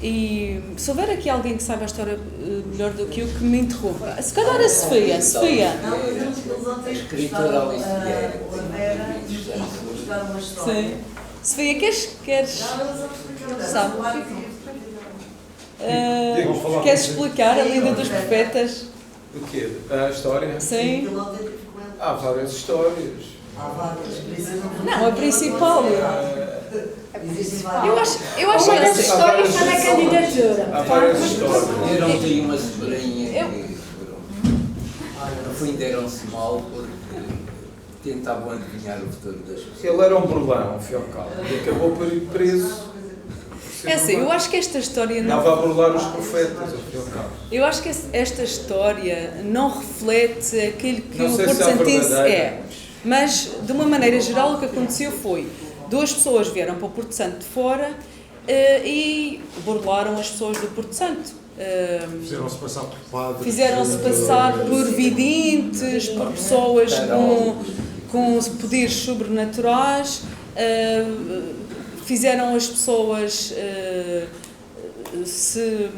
E se houver aqui alguém que saiba a história melhor do que eu, que me interrompa. Se calhar a Sofia. Não, eles ontem estudaram uma história. Sim. Sofia, queres? Não, eles explicaram. Sabe? Queres explicar a lenda dos profetas? O quê? A história? Sim. Há várias histórias. Não, a principal. Eu acho que Uma das histórias está na candidatura. Há várias histórias. Deram-lhe uma sobrinha que no fim deram-se mal porque tentavam adivinhar o futuro das pessoas. Ele era um burlão, ao fim e ao cabo, e acabou por ir preso. É assim, eu acho que esta história não... Estava a burlar os profetas, ao fim e ao cabo. Eu acho que esta história não reflete aquilo que Não o sei Porto se é Santense verdadeira. é. Mas, de uma maneira geral, o que aconteceu foi 2 pessoas vieram para o Porto Santo de fora e burlaram as pessoas do Porto Santo. Fizeram-se passar por padres. Fizeram-se passar por videntes, por pessoas com poderes sobrenaturais, fizeram as pessoas se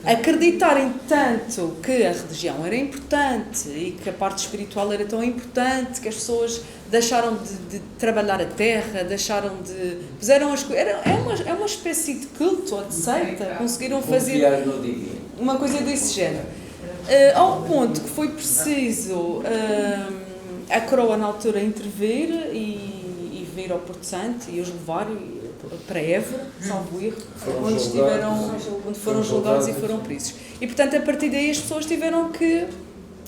acreditarem tanto que a religião era importante e que a parte espiritual era tão importante que as pessoas deixaram de trabalhar a terra, deixaram de... fizeram as coisas... É uma espécie de culto ou de seita, conseguiram fazer uma coisa desse género. Ao ponto que foi preciso a coroa na altura intervir e vir ao Porto Santo e os levar para Évora, salvo erro, onde foram julgados e foram presos. E, portanto, a partir daí as pessoas tiveram que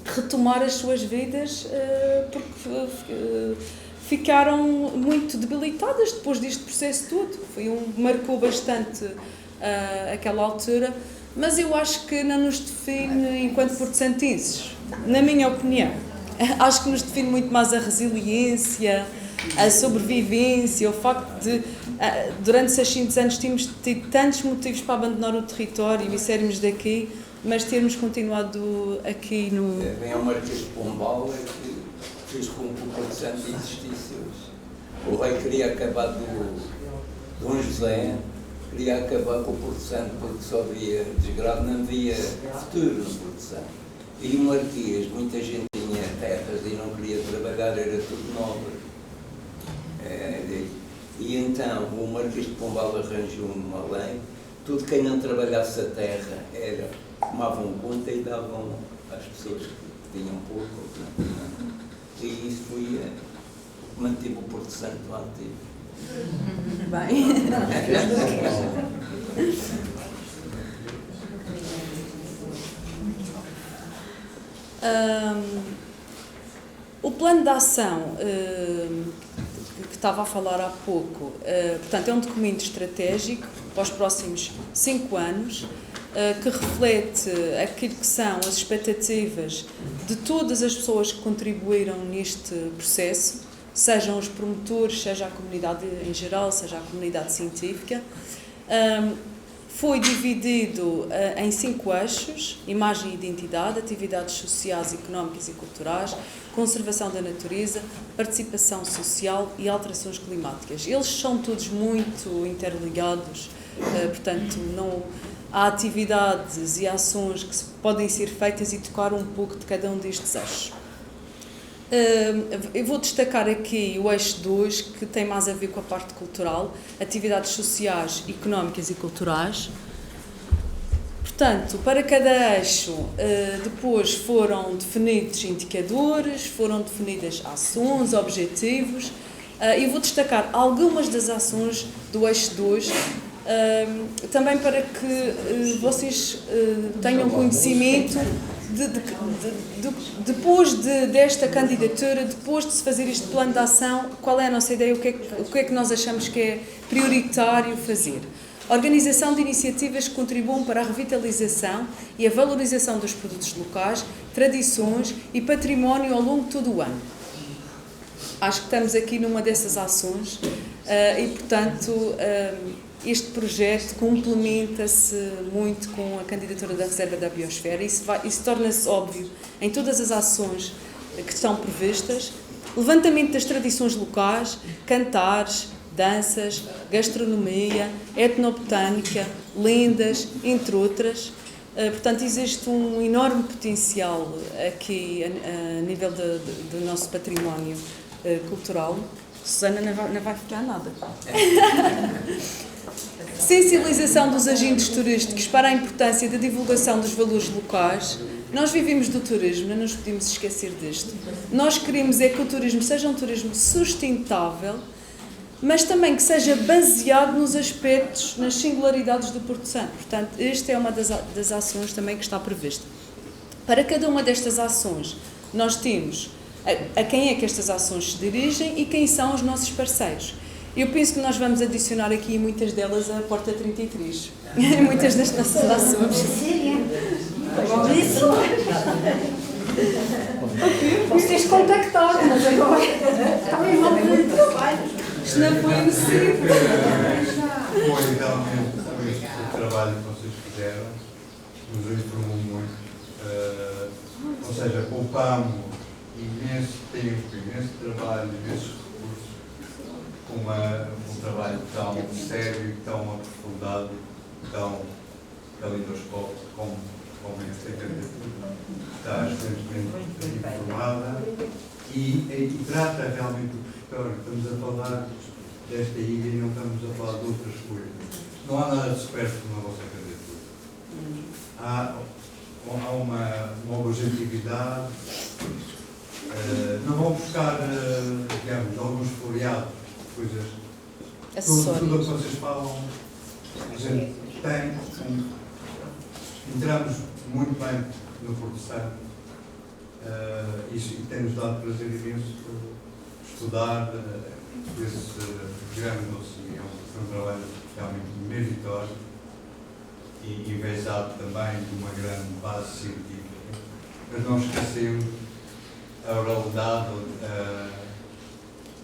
retomar as suas vidas porque ficaram muito debilitadas depois deste processo todo. Marcou bastante aquela altura, mas eu acho que não nos define enquanto porto-santenses, na minha opinião. Acho que nos define muito mais a resiliência, a sobrevivência, o facto de, durante 600 anos, tínhamos tido tantos motivos para abandonar o território e sairmos daqui, mas termos continuado aqui no... Bem, ao Marquês de Pombal é que fez com que o Porto Santo existisse hoje. O rei queria acabar do Dom José, queria acabar com o Porto Santo porque só havia desgraça, não havia futuro no Porto Santo. E o Marquês, muita gente tinha terras e não queria trabalhar, era tudo nobre. E então o Marquês de Pombal arranjou uma lei, tudo quem não trabalhasse a terra tomavam conta e davam às pessoas que tinham pouco ou que não tinham. E isso foi manteve o Porto Santo ativo. Bem. O plano de ação que estava a falar há pouco, portanto, é um documento estratégico para os próximos 5 anos, que reflete aquilo que são as expectativas de todas as pessoas que contribuíram neste processo, sejam os promotores, seja a comunidade em geral, seja a comunidade científica. Foi dividido em 5 eixos: imagem e identidade, atividades sociais, económicas e culturais, conservação da natureza, participação social e alterações climáticas. Eles são todos muito interligados, portanto, não há atividades e ações que podem ser feitas e tocar um pouco de cada um destes eixos. Eu vou destacar aqui o eixo 2, que tem mais a ver com a parte cultural, atividades sociais, económicas e culturais. Portanto, para cada eixo, depois foram definidos indicadores, foram definidas ações, objetivos. Eu vou destacar algumas das ações do eixo 2, também para que vocês tenham conhecimento depois desta candidatura, depois de se fazer este plano de ação, qual é a nossa ideia, o que é que nós achamos que é prioritário fazer. Organização de iniciativas que contribuam para a revitalização e a valorização dos produtos locais, tradições e património ao longo de todo o ano. Acho que estamos aqui numa dessas ações e, portanto, este projeto complementa-se muito com a candidatura da Reserva da Biosfera. Isso torna-se óbvio em todas as ações que estão previstas. Levantamento das tradições locais, cantares, danças, gastronomia, etnobotânica, lendas, entre outras. Portanto, existe um enorme potencial aqui a nível do nosso património cultural. Susana não vai ficar nada. sensibilização dos agentes turísticos para a importância da divulgação dos valores locais. Nós vivemos do turismo, não nos podemos esquecer disto. Nós queremos é que o turismo seja um turismo sustentável, mas também que seja baseado nos aspectos, nas singularidades do Porto Santo. Portanto, esta é uma das ações também que está prevista. Para cada uma destas ações, nós temos a quem é que estas ações se dirigem e quem são os nossos parceiros. Eu penso que nós vamos adicionar aqui muitas delas a Porta 33, em muitas das nossas ações. Vocês contactaram, mas agora estão envolvidos no trabalho. Isto não foi possível. Foi realmente o trabalho que vocês fizeram, nos informou muito. Ou seja, poupámos imenso tempo, imenso trabalho, imensos recursos com um trabalho tão sério, tão aprofundado, tão calidoscópico como esta candidatura. Está excelentemente informada e trata realmente do território. Estamos a falar desta ilha e não estamos a falar de outras coisas. Não há nada de supérfluo na vossa candidatura. Há uma objetividade. Não vão buscar, digamos, alguns floreados, coisas. Tudo o que vocês falam, a gente tem. Entramos muito bem no Porto Santo e tem-nos dado prazer imenso estudar esse grande dossiê. Foi um trabalho realmente meritório e envezado também de uma grande base científica. Mas não esquecemos a oralidade,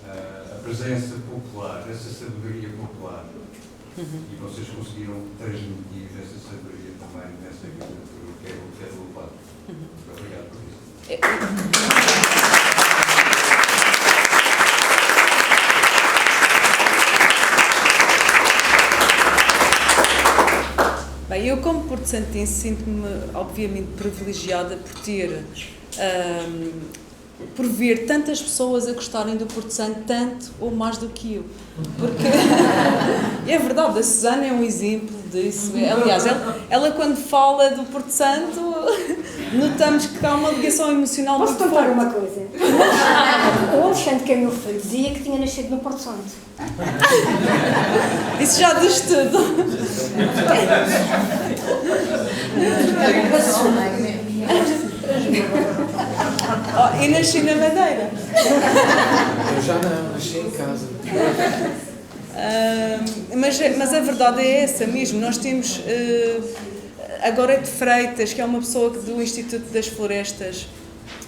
a presença popular, essa sabedoria popular. E vocês conseguiram transmitir essa sabedoria também nessa candidatura, que é louvado. Obrigado por isso. Bem, eu como porto-santense sinto-me obviamente privilegiada por ter, por ver tantas pessoas a gostarem do Porto Santo tanto ou mais do que eu. Porque é verdade, a Susana é um exemplo disso. Aliás, ela quando fala do Porto Santo, notamos que há uma ligação emocional Posso muito contar forte. uma coisa? O Alexandre, que é meu filho, dizia que tinha nascido no Porto Santo. Isso já diz tudo. Oh, e nasci na Madeira. Eu já não, nasci em casa. Mas a verdade é essa mesmo. Nós temos agora de Freitas, que é uma pessoa do Instituto das Florestas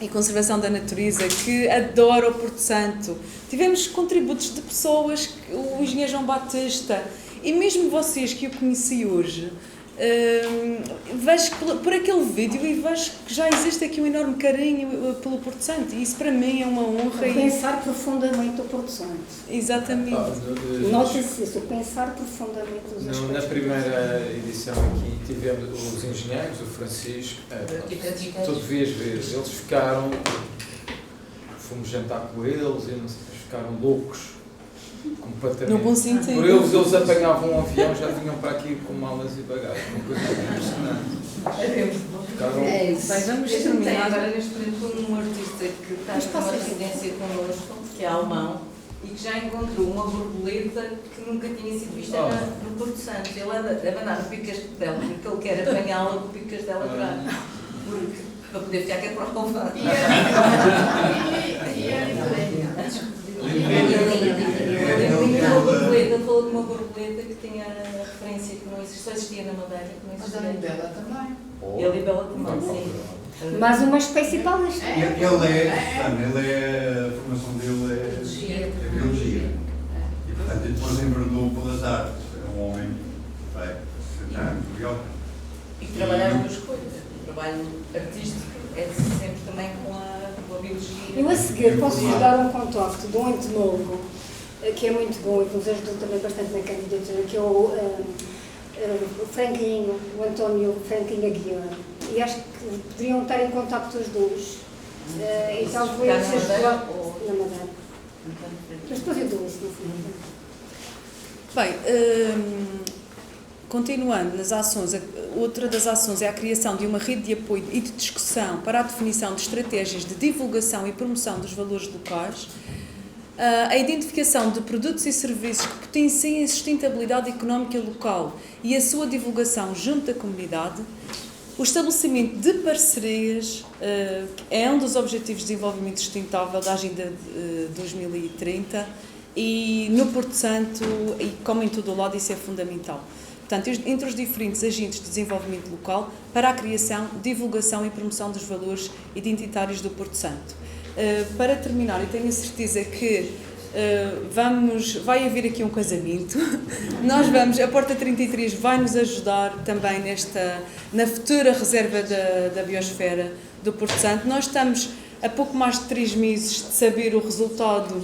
e Conservação da Natureza, que adora o Porto Santo. Tivemos contributos de pessoas, o engenheiro João Batista, e mesmo vocês que eu conheci hoje, vejo por aquele vídeo e vejo que já existe aqui um enorme carinho pelo Porto Santo, e isso para mim é uma honra. Pensar profundamente o Porto Santo. Exatamente. Nota-se isso, pensar profundamente os aspectos. Na primeira edição aqui tivemos os engenheiros, o Francisco, tu devias ver, eles ficaram, fomos jantar com eles e não sei, ficaram loucos. Completamente. No bom sentido. Por eles apanhavam um avião, já vinham para aqui com malas e bagagem. Uma coisa impressionante. É isso. Bem, vamos Tem terminar. agora neste momento um artista que está numa residência connosco, que é alemão, e que já encontrou uma borboleta que nunca tinha sido vista no Porto Santo. Ele deve andar no Pico Castelo, porque ele quer apanhá-la com o Pico Castelo atrás. Para poder ficar aqui para o convado. Ele falou de uma borboleta que tinha a referência que não existia, só existia na Madeira, que não existia. Mas a Bela também. Ele e Bela também, sim. Mas uma espécie palestra. Ele é, a formação dele é biologia. E portanto ele depois enverdou pelas artes. É um homem curioso. E que trabalha as duas coisas. O trabalho artístico é sempre também com a biologia. Eu a seguir posso-vos dar um contacto de um entomólogo que é muito bom e que nos ajudou também bastante na candidatura, que é o Franquinho, o António Franquinho Aguiar. E acho que poderiam estar em contacto os dois. E talvez na Madeira ou na Madeira. Mas depois eu dou isso no final. Bem, continuando nas ações, outra das ações é a criação de uma rede de apoio e de discussão para a definição de estratégias de divulgação e promoção dos valores locais, a identificação de produtos e serviços que potenciem a sustentabilidade económica local e a sua divulgação junto da comunidade, o estabelecimento de parcerias é um dos Objetivos de Desenvolvimento Sustentável da Agenda 2030 e no Porto Santo, e como em todo o lado, isso é fundamental. Portanto, entre os diferentes agentes de desenvolvimento local para a criação, divulgação e promoção dos valores identitários do Porto Santo. Para terminar, eu tenho a certeza que vai haver aqui um casamento. A Porta 33 vai nos ajudar também na futura reserva da biosfera do Porto Santo. Nós estamos a pouco mais de 3 meses de saber o resultado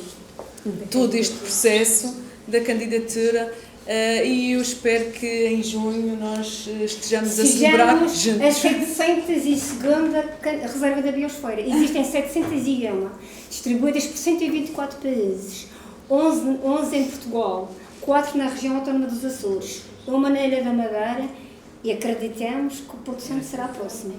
de todo este processo da candidatura. E eu espero que em junho nós estejamos a celebrar juntos. A 702ª Reserva da Biosfera. Existem 701, distribuídas por 124 países, 11 em Portugal, 4 na região autónoma dos Açores, uma na Ilha da Madeira, e acreditamos que o Porto Santo será a próxima.